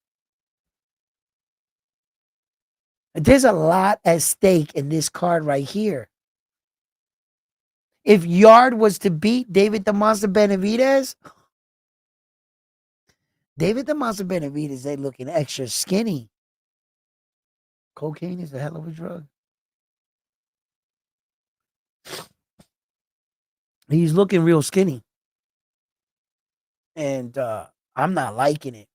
There's a lot at stake in this card right here. If Yard was to beat David the Monster Benavidez, David the Monster Benavidez, they looking extra skinny. Cocaine is a hell of a drug. He's looking real skinny. And I'm not liking it.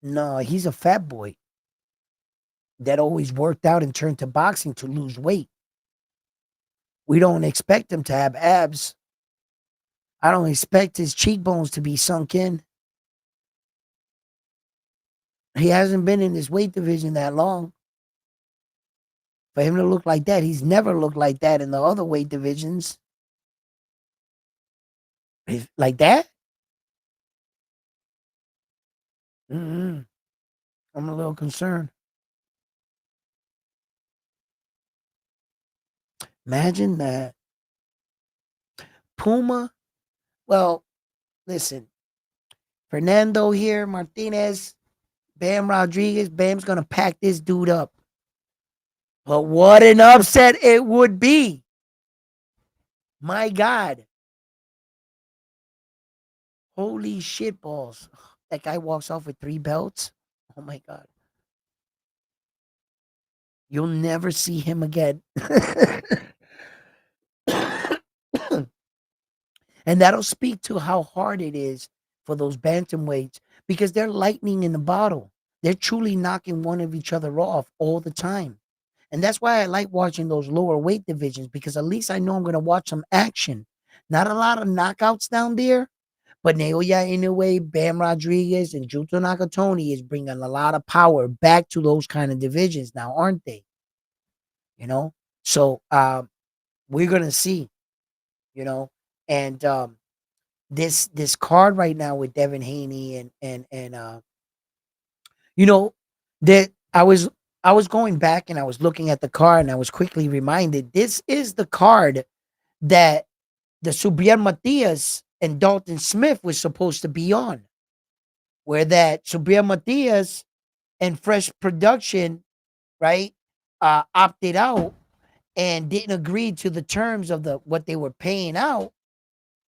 No, he's a fat boy that always worked out and turned to boxing to lose weight. We don't expect him to have abs. I don't expect his cheekbones to be sunk in. He hasn't been in this weight division that long. For him to look like that, he's never looked like that in the other weight divisions. Like that? I'm a little concerned. Imagine that. Puma. Well, listen. Fernando here, Martinez, Bam Rodriguez. Bam's going to pack this dude up. But what an upset it would be. My God. Holy shit balls. That guy walks off with 3 belts. Oh my God. You'll never see him again. And that'll speak to how hard it is for those bantamweights because they're lightning in the bottle. They're truly knocking one of each other off all the time. And that's why I like watching those lower weight divisions because at least I know I'm going to watch some action. Not a lot of knockouts down there, but Naoya Inoue, Bam Rodriguez, and Junto Nakatani is bringing a lot of power back to those kind of divisions now, aren't they? You know? So we're going to see, you know, and this card right now with Devin Haney and you know that I was going back and I was looking at the card and I was quickly reminded this is the card that the Subriel Matias and Dalton Smith was supposed to be on, where that Subriel Matias and Fresh Production, right, opted out and didn't agree to the terms of the what they were paying out.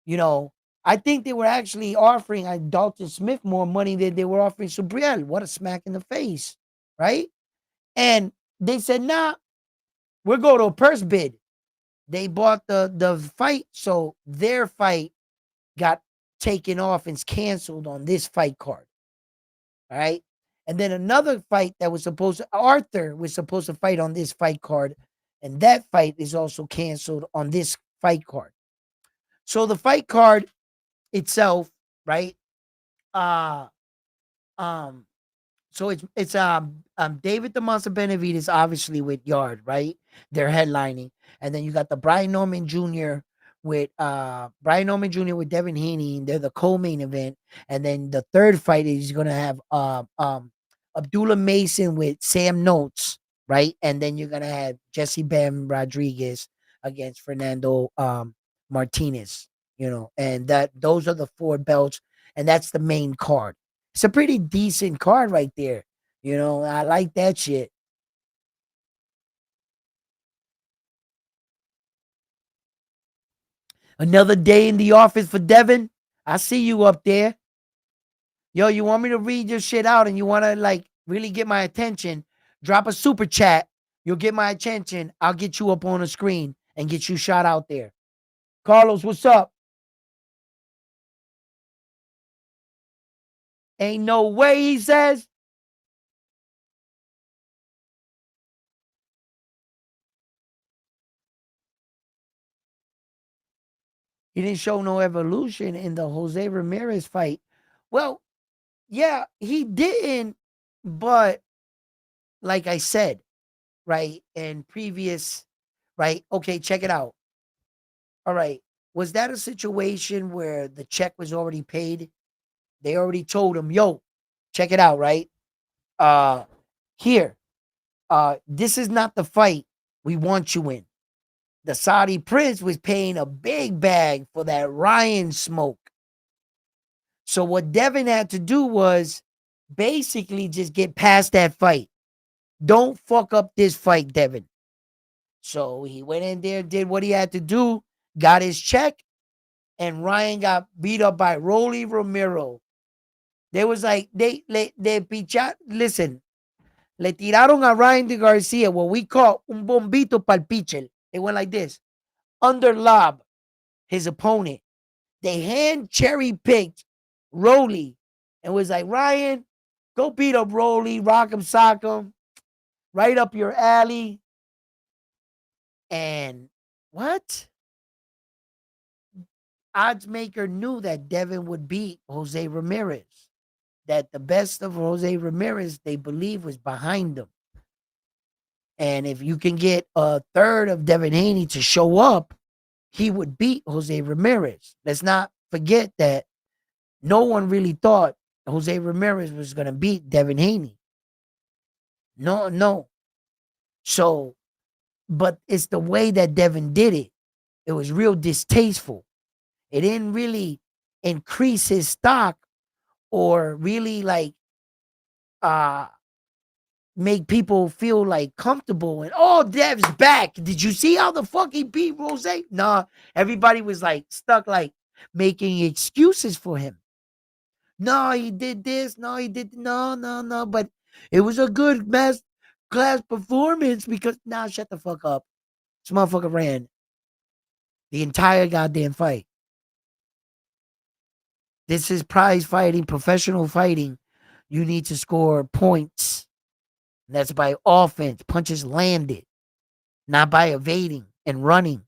You know, I think they were actually offering Dalton Smith more money than they were offering Subriel. What a smack in the face, right? And they said, nah, we'll go to a purse bid. They bought the fight, so their fight got taken off and canceled on this fight card. All right. And then another fight that was supposed to, Arthur was supposed to fight on this fight card. And that fight is also canceled on this fight card. So the fight card itself, right? Uh um so it's David the Monster Benavidez obviously with Yard, right? They're headlining. And then you got the Brian Norman Jr. with Devin Haney. They're the co-main event. And then the third fight is gonna have Abdullah Mason with Sam Notes, right? And then you're gonna have Jesse Bam Rodriguez against Fernando Martinez, you know, and that those are the 4 belts, and that's the main card. It's a pretty decent card right there. You know, I like that shit. Another day in the office for Devin. I see you up there. Yo, you want me to read your shit out and you want to like really get my attention? Drop a super chat. You'll get my attention. I'll get you up on the screen and get you shot out there. Carlos, what's up? Ain't no way, he says. He didn't show no evolution in the Jose Ramirez fight. Well, yeah, he didn't, but like I said, right? And previous, right? Okay, check it out. All right. Was that a situation where the check was already paid? They already told him, yo, check it out, right? Uh here, this is not the fight we want you in. The Saudi prince was paying a big bag for that Ryan smoke. So what Devin had to do was basically just get past that fight. Don't fuck up this fight, Devin. So he went in there, did what he had to do, got his check, and Ryan got beat up by Rolly Romero. They was like, listen, le tiraron a Ryan de Garcia what we call un bombito pal pitcher. They went like this, under lob his opponent. They hand cherry picked Rolly and was like, Ryan, go beat up Rolly, rock him, sock him, right up your alley. And what? Oddsmaker knew that Devin would beat Jose Ramirez. That the best of Jose Ramirez, they believe, was behind him. And if you can get a third of Devin Haney to show up, he would beat Jose Ramirez. Let's not forget that no one really thought Jose Ramirez was going to beat Devin Haney. No. So, but it's the way that Devin did it. It was real distasteful. It didn't really increase his stock or really like make people feel like comfortable and Dev's back. Did you see how the fuck he beat Rose? Nah, everybody was like stuck like making excuses for him. No, he did this. No, he did no. But it was a good mass class performance because now shut the fuck up. This motherfucker ran the entire goddamn fight. This is prize fighting, professional fighting. You need to score points. And that's by offense, punches landed, not by evading and running.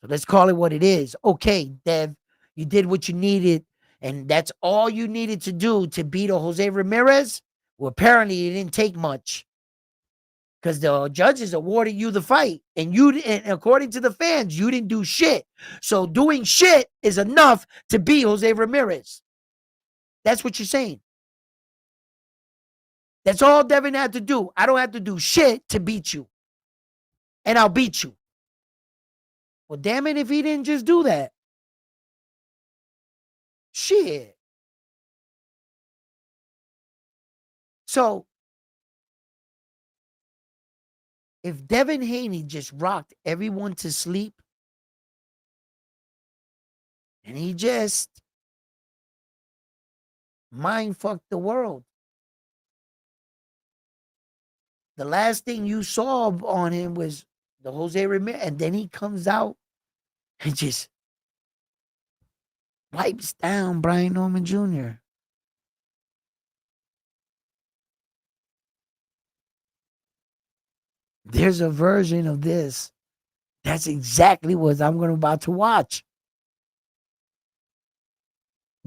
So let's call it what it is. Okay, Dev, you did what you needed, and that's all you needed to do to beat a Jose Ramirez. Well, apparently it didn't take much because the judges awarded you the fight, and and according to the fans, you didn't do shit. So doing shit is enough to beat Jose Ramirez. That's what you're saying. That's all Devin had to do. I don't have to do shit to beat you. And I'll beat you. Well, damn it, if he didn't just do that. Shit. So, if Devin Haney just rocked everyone to sleep, and he just mind fucked the world. The last thing you saw on him was the Jose Ramirez, and then he comes out and just wipes down Brian Norman Jr. There's a version of this. That's exactly what I'm about to watch.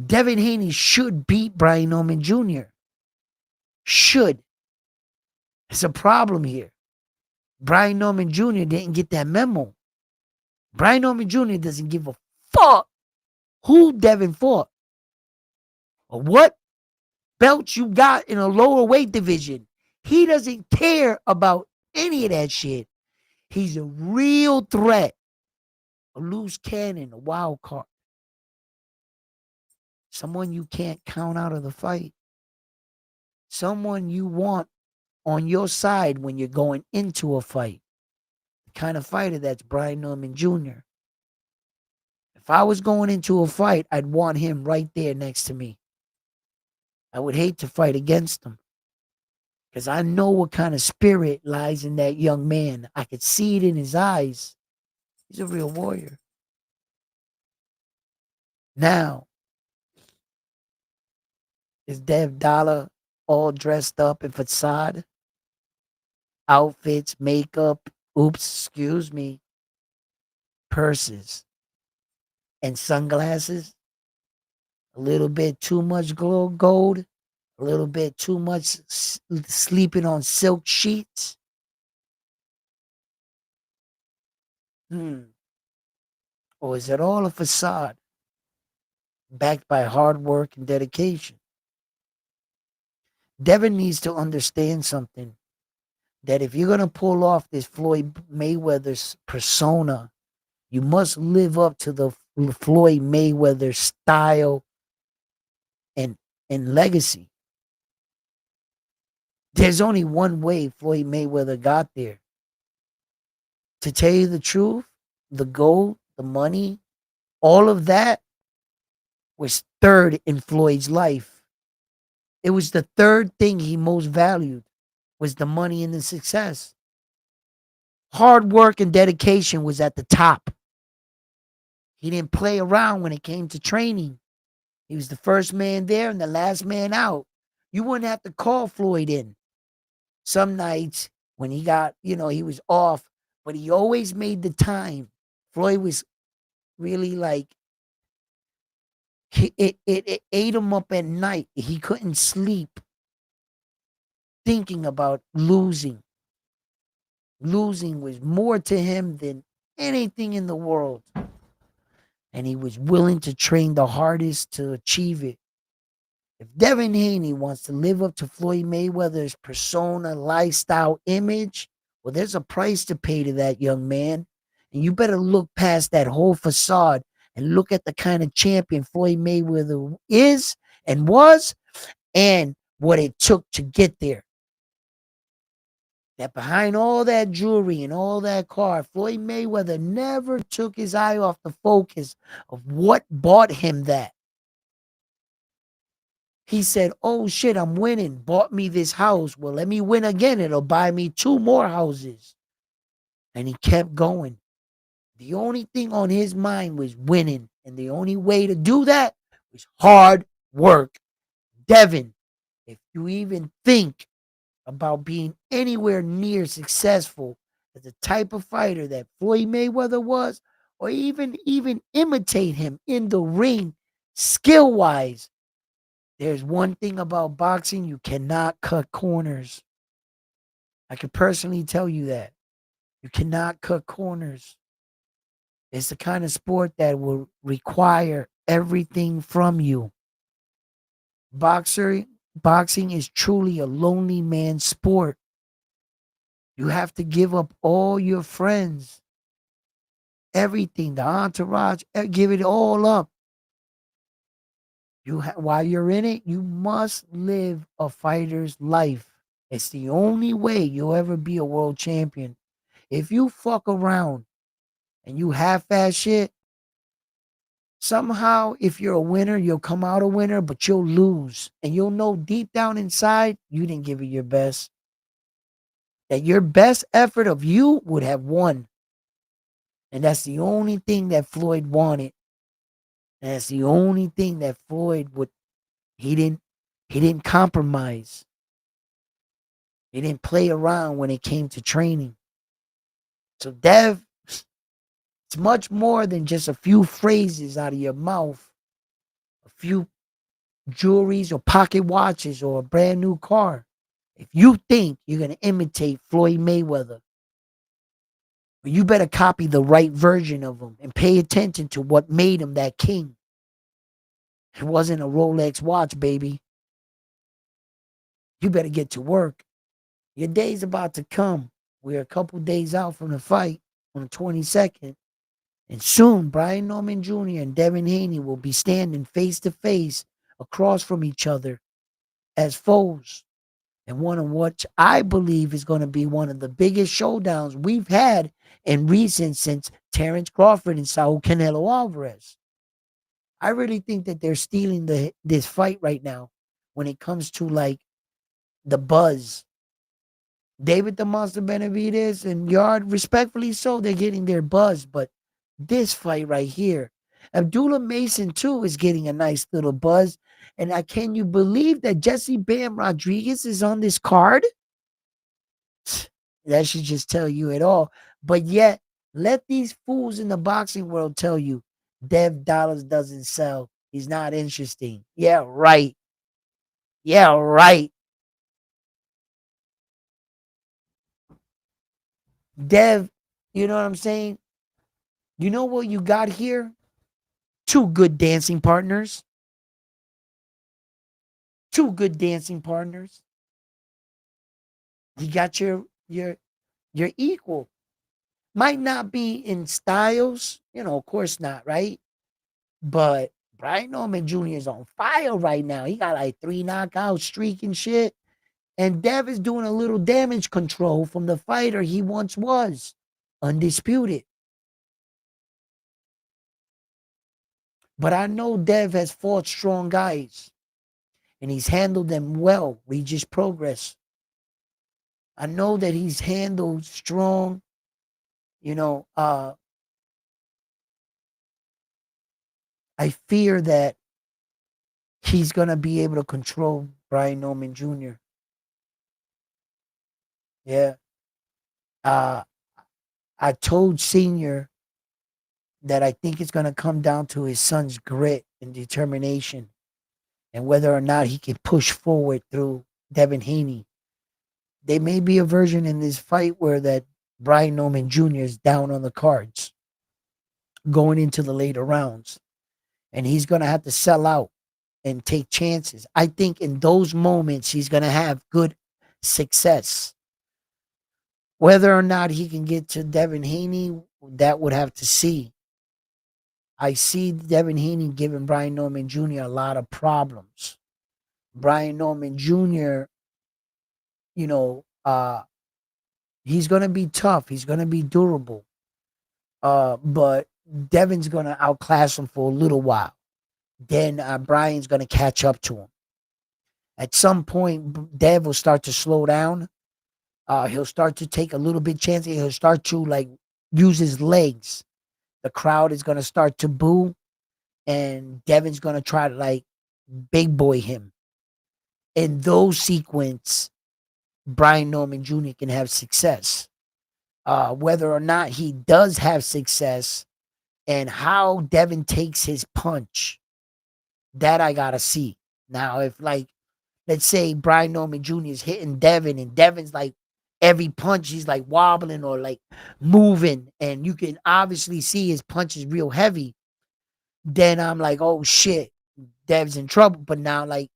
Devin Haney should beat Brian Norman Jr. Should. It's a problem here. Brian Norman Jr. didn't get that memo. Brian Norman Jr. doesn't give a fuck who Devin fought or what belt you got in a lower weight division. He doesn't care about any of that shit. He's a real threat, a loose cannon, a wild card. Someone you can't count out of the fight. Someone you want on your side when you're going into a fight. The kind of fighter that's Brian Norman Jr. If I was going into a fight, I'd want him right there next to me. I would hate to fight against him because I know what kind of spirit lies in that young man. I could see it in his eyes. He's a real warrior. Now, is Dev Dollar all dressed up in facade? Outfits, makeup, purses, and sunglasses? A little bit too much gold, a little bit too much sleeping on silk sheets. Hmm. Or is it all a facade backed by hard work and dedication? Devin needs to understand something, that if you're going to pull off this Floyd Mayweather's persona, you must live up to the Floyd Mayweather style and, and legacy. There's only one way Floyd Mayweather got there. To tell you the truth, the gold, the money, all of that was third in Floyd's life. It was the third thing he most valued, was the money and the success. Hard work and dedication was at the top. He didn't play around when it came to training. He was the first man there and the last man out. You wouldn't have to call Floyd in. Some nights when he got, he was off, but he always made the time. Floyd was really like, it ate him up at night. He couldn't sleep thinking about losing. Losing was more to him than anything in the world. And he was willing to train the hardest to achieve it. If Devin Haney wants to live up to Floyd Mayweather's persona, lifestyle, image, well, there's a price to pay to that, young man. And you better look past that whole facade and look at the kind of champion Floyd Mayweather is and was, and what it took to get there. That behind all that jewelry and all that car, Floyd Mayweather never took his eye off the focus of what bought him that. He said, oh shit, I'm winning. Bought me this house. Well, let me win again. It'll buy me 2 more houses. And he kept going. The only thing on his mind was winning. And the only way to do that was hard work. Devin, if you even think about being anywhere near successful as the type of fighter that Floyd Mayweather was, or even imitate him in the ring, skill wise, there's one thing about boxing: you cannot cut corners. I can personally tell you that. You cannot cut corners. It's the kind of sport that will require everything from you. Boxer, Boxing is truly a lonely man's sport. You have to give up all your friends, everything, the entourage, give it all up. While you're in it, you must live a fighter's life. It's the only way you'll ever be a world champion. If you fuck around and you half-ass shit, somehow if you're a winner, you'll come out a winner, but you'll lose. And you'll know deep down inside, you didn't give it your best. That your best effort of you would have won. And that's the only thing that Floyd wanted. And that's the only thing that Floyd would he didn't compromise. He didn't play around when it came to training. So Dev, it's much more than just a few phrases out of your mouth, a few jewelries or pocket watches or a brand new car. If you think you're going to imitate Floyd Mayweather, you better copy the right version of him and pay attention to what made him that king. It wasn't a Rolex watch, baby. You better get to work. Your day's about to come. We're a couple days out from the fight on the 22nd. And soon, Brian Norman Jr. and Devin Haney will be standing face to face across from each other as foes. And one of what I believe is going to be one of the biggest showdowns we've had in recent since Terrence Crawford and Saul Canelo Alvarez. I really think that they're stealing this fight right now when it comes to like the buzz. David the Monster Benavidez and Yard, respectfully so, they're getting their buzz. But this fight right here, Abdullah Mason too is getting a nice little buzz. And can you believe that Jesse Bam Rodriguez is on this card? That should just tell you it all. But yet, let these fools in the boxing world tell you Dev Dollars doesn't sell. He's not interesting. Yeah, right. Yeah, right. Dev, you know what I'm saying? You know what you got here? Two good dancing partners. Two good dancing partners. You got your equal. Might not be in styles, of course not, right? But Brian Norman Jr. is on fire right now. He got like 3 knockout streak and shit. And Dev is doing a little damage control from the fighter he once was. Undisputed. But I know Dev has fought strong guys. And he's handled them well. Regis Progress. I know that he's handled strong, you know, I fear that he's gonna be able to control Brian Norman Jr. Yeah. Uh I told Senior that I think it's gonna come down to his son's grit and determination and whether or not he can push forward through Devin Haney. There may be a version in this fight where that Brian Norman Jr. is down on the cards going into the later rounds. And he's gonna have to sell out and take chances. I think in those moments he's gonna have good success. Whether or not he can get to Devin Haney, that would have to see. I see Devin Haney giving Brian Norman Jr. a lot of problems. Brian Norman Jr., you know, he's gonna be tough. He's gonna be durable. But Devin's gonna outclass him for a little while. Then Brian's gonna catch up to him. At some point, Dev will start to slow down. He'll start to take a little bit chance. He'll start to like use his legs. The crowd is gonna start to boo, and Devin's gonna try to like big boy him. In those sequence, Brian Norman Jr. can have success. Whether or not he does have success and how Devin takes his punch, that I gotta see. Now, if like let's say Brian Norman Jr. is hitting Devin and Devin's like every punch he's like wobbling or like moving, and you can obviously see his punch is real heavy, then I'm like, oh shit, Dev's in trouble. But now, like,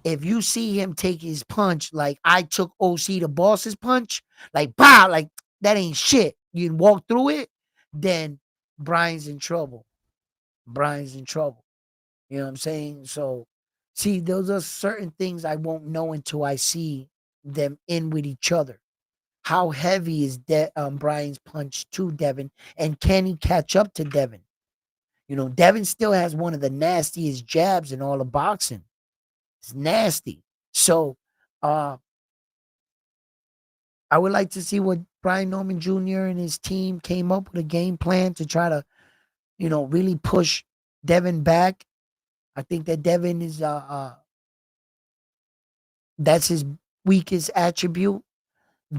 if you see him take his punch, like I took OC the boss's punch, like pow, like that ain't shit. You can walk through it, then Brian's in trouble. Brian's in trouble. You know what I'm saying? So, see, those are certain things I won't know until I see them in with each other. How heavy is Brian's punch to Devin, and can he catch up to Devin? Devin still has one of the nastiest jabs in all of boxing. It's nasty. So, uh, I would like to see what Brian Norman Jr. and his team came up with a game plan to try to, really push Devin back. I think that Devin is that's his weakest attribute.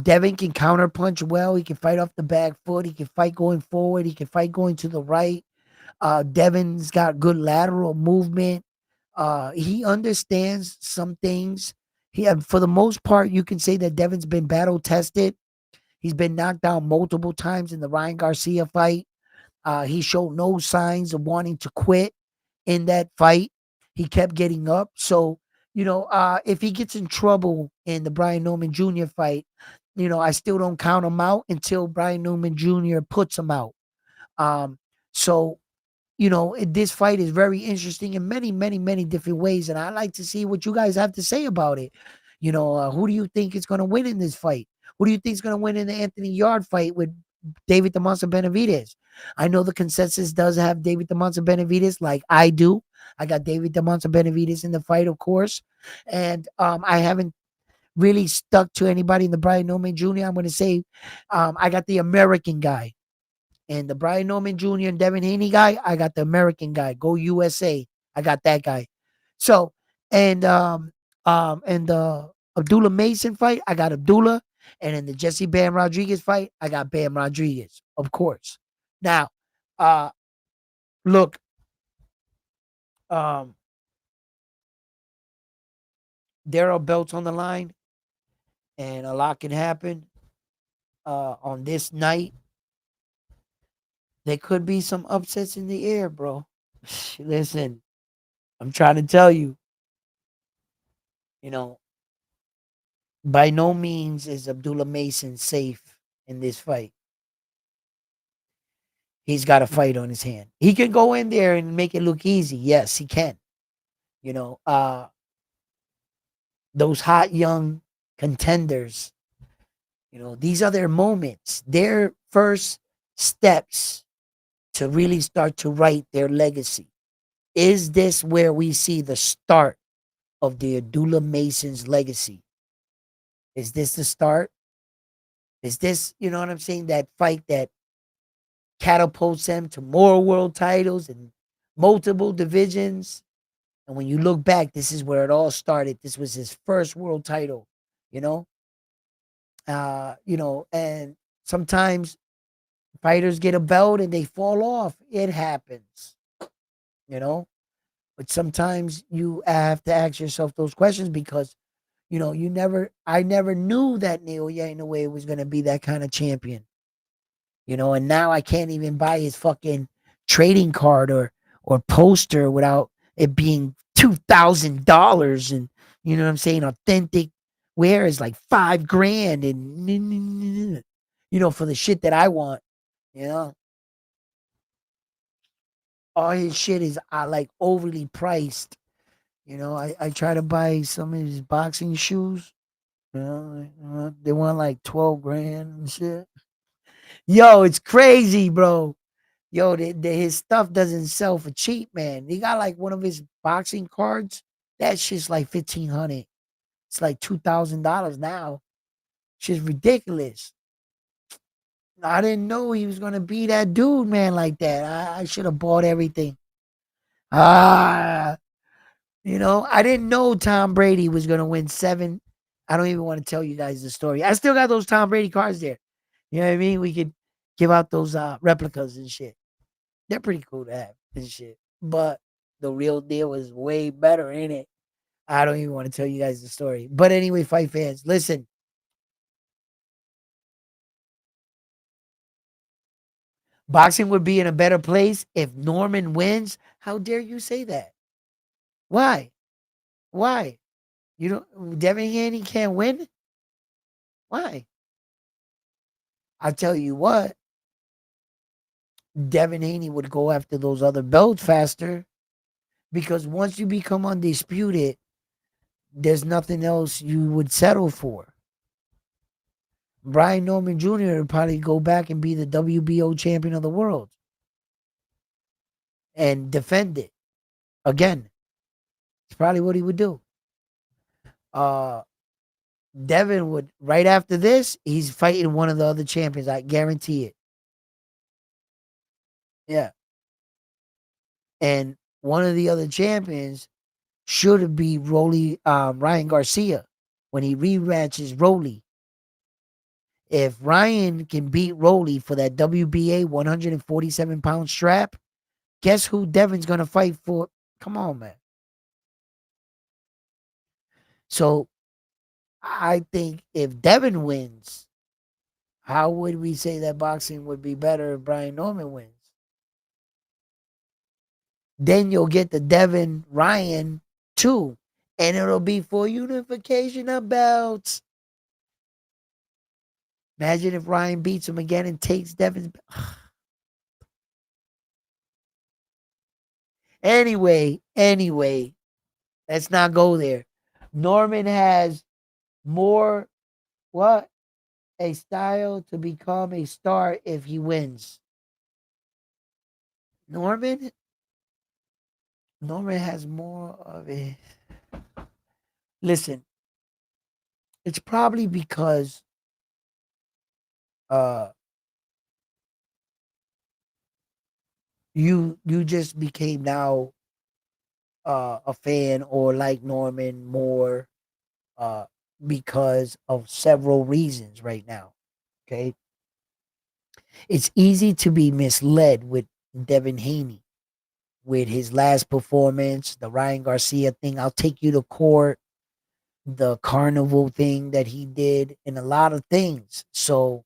Devin can counterpunch well. He can fight off the back foot. He can fight going forward. He can fight going to the right. Devin's got good lateral movement. He understands some things. For the most part, you can say that Devin's been battle tested. He's been knocked down multiple times in the Ryan Garcia fight. He showed no signs of wanting to quit in that fight. He kept getting up. So, if he gets in trouble in the Brian Norman Jr. fight, I still don't count him out until Brian Norman Jr. puts him out. Um, so, this fight is very interesting in many, many, many different ways. And I'd like to see what you guys have to say about it. Who do you think is going to win in this fight? Who do you think is going to win in the Anthony Yard fight with David the Monster Benavidez? I know the consensus does have David the Monster Benavidez, like I do. I got David the Monster Benavidez in the fight, of course. And I haven't really stuck to anybody in the Brian Norman Jr. I'm going to say I got the American guy. And the Brian Norman Jr. and Devin Haney guy, I got the American guy. Go USA. I got that guy. So, and the Abdullah Mason fight, I got Abdullah. And in the Jesse Bam Rodriguez fight, I got Bam Rodriguez, of course. Now, uh, look, um, there are belts on the line, and a lot can happen on this night. There could be some upsets in the air, bro. Listen, I'm trying to tell you, you know, by no means is Abdullah Mason safe in this fight. He's got a fight on his hand. He can go in there and make it look easy. Yes, he can. You know, those hot young contenders, these are their moments, their first steps to really start to write their legacy. Is this where we see the start of the Abdullah Mason's legacy? Is this the start? Is this, you know what I'm saying, that fight that catapults them to more world titles and multiple divisions? And when you look back, this is where it all started. This was his first world title, you know? And sometimes fighters get a belt and they fall off. It happens, you know? But sometimes you have to ask yourself those questions because, I never knew that Naoya in a way was going to be that kind of champion, and now I can't even buy his fucking trading card or poster without it being $2,000. And you know what I'm saying? Authentic wear is like $5,000 and for the shit that I want, you know. All his shit is like overly priced. I try to buy some of his boxing shoes. They want like 12 grand and shit. Yo, it's crazy, bro. Yo, his stuff doesn't sell for cheap, man. He got like one of his boxing cards. That shit's like 1,500. It's like $2,000 now. Shit's ridiculous. I didn't know he was gonna be that dude, man, like that. I should have bought everything. Ah, I didn't know Tom Brady was gonna win 7. I don't even want to tell you guys the story. I still got those Tom Brady cards there. You know what I mean? We could give out those replicas and shit. They're pretty cool to have and shit. But the real deal is way better, ain't it? I don't even want to tell you guys the story. But anyway, fight fans, listen. Boxing would be in a better place if Norman wins. How dare you say that? Why? Why? You don't Devin Haney can't win? Why? I tell you what, Devin Haney would go after those other belts faster because once you become undisputed, there's nothing else you would settle for. Brian Norman Jr. would probably go back and be the WBO champion of the world and defend it again. It's probably what he would do. Devin would, right after this, he's fighting one of the other champions. I guarantee it. Yeah. And one of the other champions should be Ryan Garcia when he rematches Rolly. If Ryan can beat Rolly for that WBA 147-pound strap, guess who Devin's going to fight for? Come on, man. So I think if Devin wins, how would we say that boxing would be better if Brian Norman wins? Then you'll get the Devin Ryan too. And it'll be for unification of belts. Imagine if Ryan beats him again and takes Devin's. Anyway, let's not go there. Norman has more what? A style to become a star if he wins. Norman has more of a. Listen, it's probably because uh you just became now a fan or like Norman more uh because of several reasons right now. Okay. It's easy to be misled with Devin Haney with his last performance, the Ryan Garcia thing. I'll take you to court, the carnival thing that he did, and a lot of things. So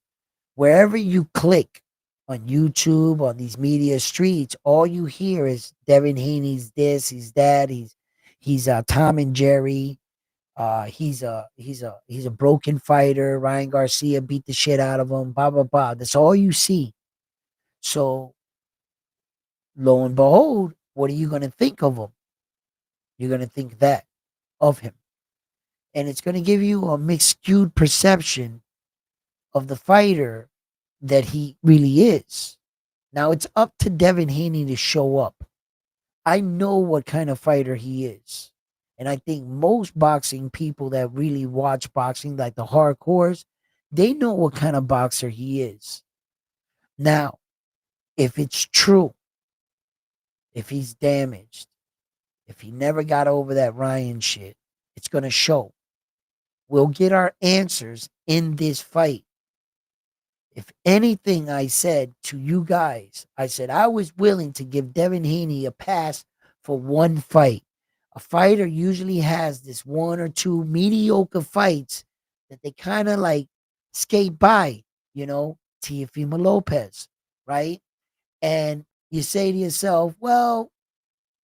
wherever you click, on YouTube, on these media streets, all you hear is Devin Haney's this, he's that, he's Tom and Jerry. He's a broken fighter. Ryan Garcia beat the shit out of him. Blah blah blah. That's all you see. So lo and behold, what are you gonna think of him? You're gonna think that of him, and it's gonna give you a mixed, skewed perception of the fighter that he really is. Now it's up to Devin Haney to show up. I know what kind of fighter he is. And I think most boxing people that really watch boxing, like the hardcores, they know what kind of boxer he is. Now, if it's true, if he's damaged, if he never got over that Ryan shit, it's going to show. We'll get our answers in this fight. If anything I said to you guys, I said I was willing to give Devin Haney a pass for one fight. A fighter usually has this one or two mediocre fights that they kind of like skate by, Teofimo Lopez, right? And you say to yourself, well,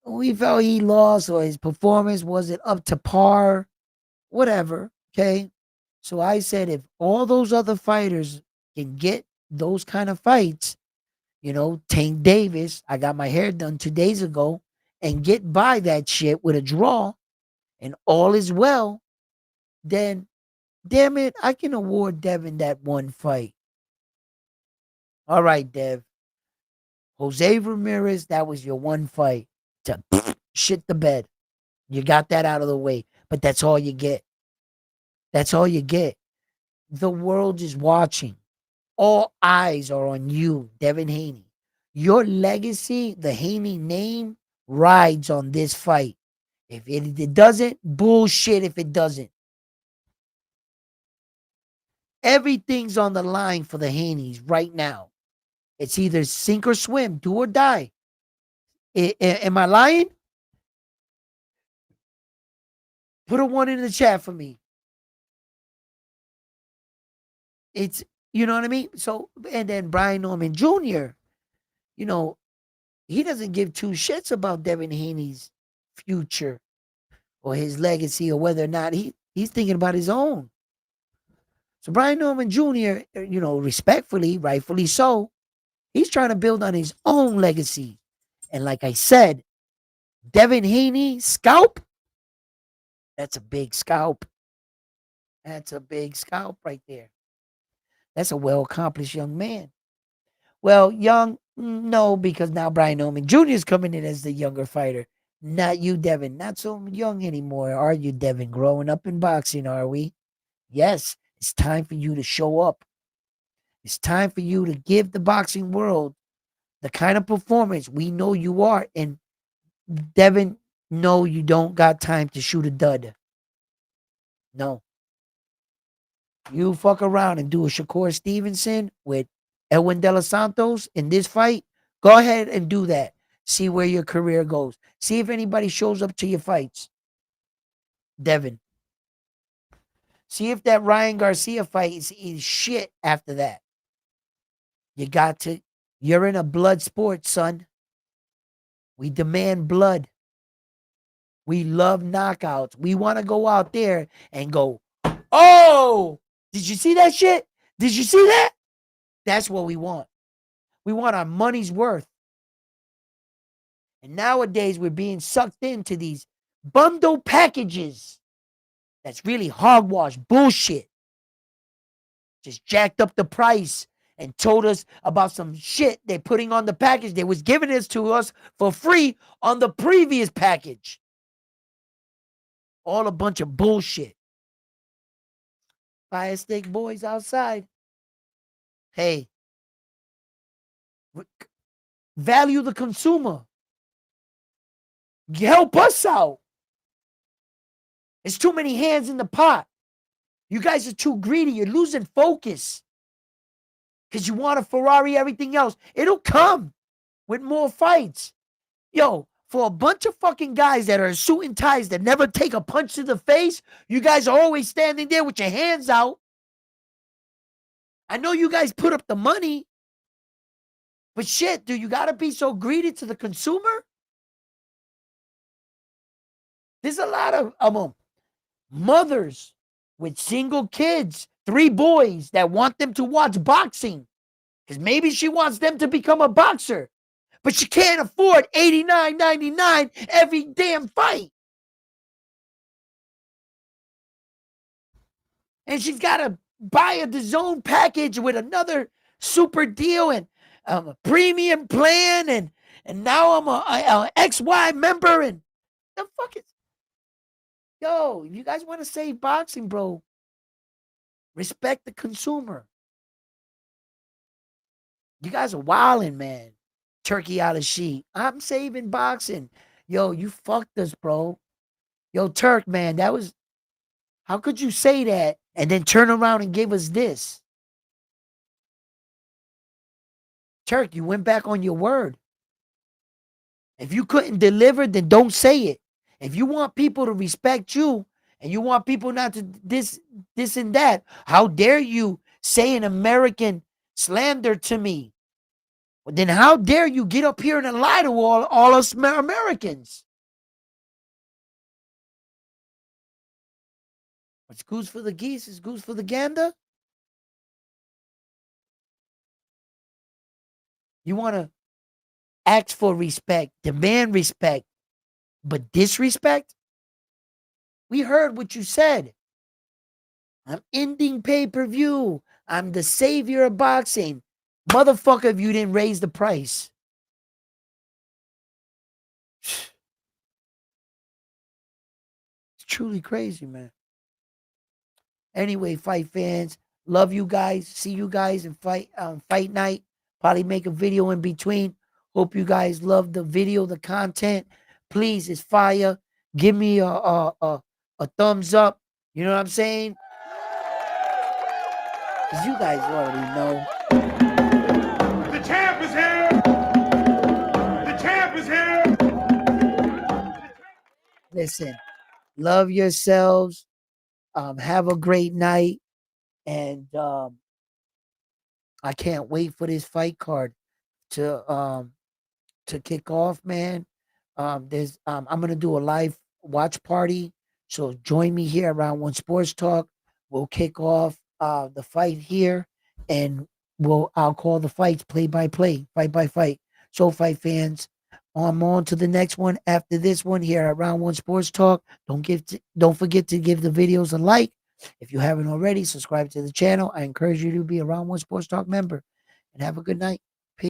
we felt he lost or his performance wasn't up to par, whatever, okay? So I said, if all those other fighters can get those kind of fights, Tank Davis, I got my hair done 2 days ago, and get by that shit with a draw and all is well, then damn it, I can award Devin that one fight. All right, Dev. Jose Ramirez, that was your one fight to shit the bed. You got that out of the way, but that's all you get. That's all you get. The world is watching. All eyes are on you, Devin Haney. Your legacy, the Haney name, rides on this fight. If it doesn't, bullshit if it doesn't. Everything's on the line for the Haneys right now. It's either sink or swim, do or die. Am I lying? Put a one in the chat for me. It's, you know what I mean? So, and then Brian Norman Jr., he doesn't give two shits about Devin Haney's future or his legacy or whether or not he's thinking about his own. So Brian Norman Jr., respectfully, rightfully so, he's trying to build on his own legacy. And like I said, Devin Haney, scalp, that's a big scalp. That's a big scalp right there. That's a well-accomplished young man. Well, young, no, because now Brian Norman Jr. is coming in as the younger fighter. Not you, Devin. Not so young anymore, are you, Devin? Growing up in boxing, are we? Yes, it's time for you to show up. It's time for you to give the boxing world the kind of performance we know you are. And Devin, no, you don't got time to shoot a dud. No. You fuck around and do a Shakur Stevenson with Edwin De Los Santos in this fight, go ahead and do that. See where your career goes. See if anybody shows up to your fights. Devin. See if that Ryan Garcia fight is shit after that. You're in a blood sport, son. We demand blood. We love knockouts. We want to go out there and go, oh, did you see that shit? Did you see that? That's what we want. We want our money's worth. And nowadays, we're being sucked into these bundle packages. That's really hogwash bullshit. Just jacked up the price and told us about some shit they're putting on the package. They was giving this to us for free on the previous package. All a bunch of bullshit. Fire stick boys outside. Hey, value the consumer. Help us out. There's too many hands in the pot. You guys are too greedy. You're losing focus. Because you want a Ferrari, everything else. It'll come with more fights. Yo, for a bunch of fucking guys that are suit and ties that never take a punch to the face, you guys are always standing there with your hands out. I know you guys put up the money. But shit, dude, you gotta be so greedy to the consumer. There's a lot of mothers with single kids, 3 boys that want them to watch boxing. Because maybe she wants them to become a boxer, but she can't afford $89.99 every damn fight. And she's got to buy a DAZN package with another super deal and a premium plan, and now I'm a XY member, and the fuck is, yo, if you guys want to save boxing, bro, respect the consumer. You guys are wilding, man. Turkey out of sheet. I'm saving boxing. Yo, you fucked us, bro. Yo, Turk, man, that was, how could you say that and then turn around and give us this? Turk, you went back on your word. If you couldn't deliver, then don't say it. If you want people to respect you and you want people not to this and that, how dare you say an American slander to me? Well, then how dare you get up here and lie to all us Americans? What's goose for the geese is goose for the gander. You want to ask for respect, demand respect, but disrespect? We heard what you said. I'm ending pay-per-view. I'm the savior of boxing. Motherfucker, if you didn't raise the price. It's truly crazy, man. Anyway, fight fans, love you guys. See you guys in fight night. Probably make a video in between. Hope you guys love the video, the content. Please, it's fire. Give me a thumbs up. You know what I'm saying? Because you guys already know. The champ is here! The champ is here! Listen, love yourselves. Have a great night. And I can't wait for this fight card to kick off, man. I'm gonna do a live watch party. So join me here around One Sports Talk. We'll kick off the fight here, and I'll call the fights play by play, fight by fight. So fight fans, I'm on to the next one after this one here at Round One Sports Talk. Don't forget to give the videos a like. If you haven't already, subscribe to the channel. I encourage you to be a Round One Sports Talk member, and have a good night.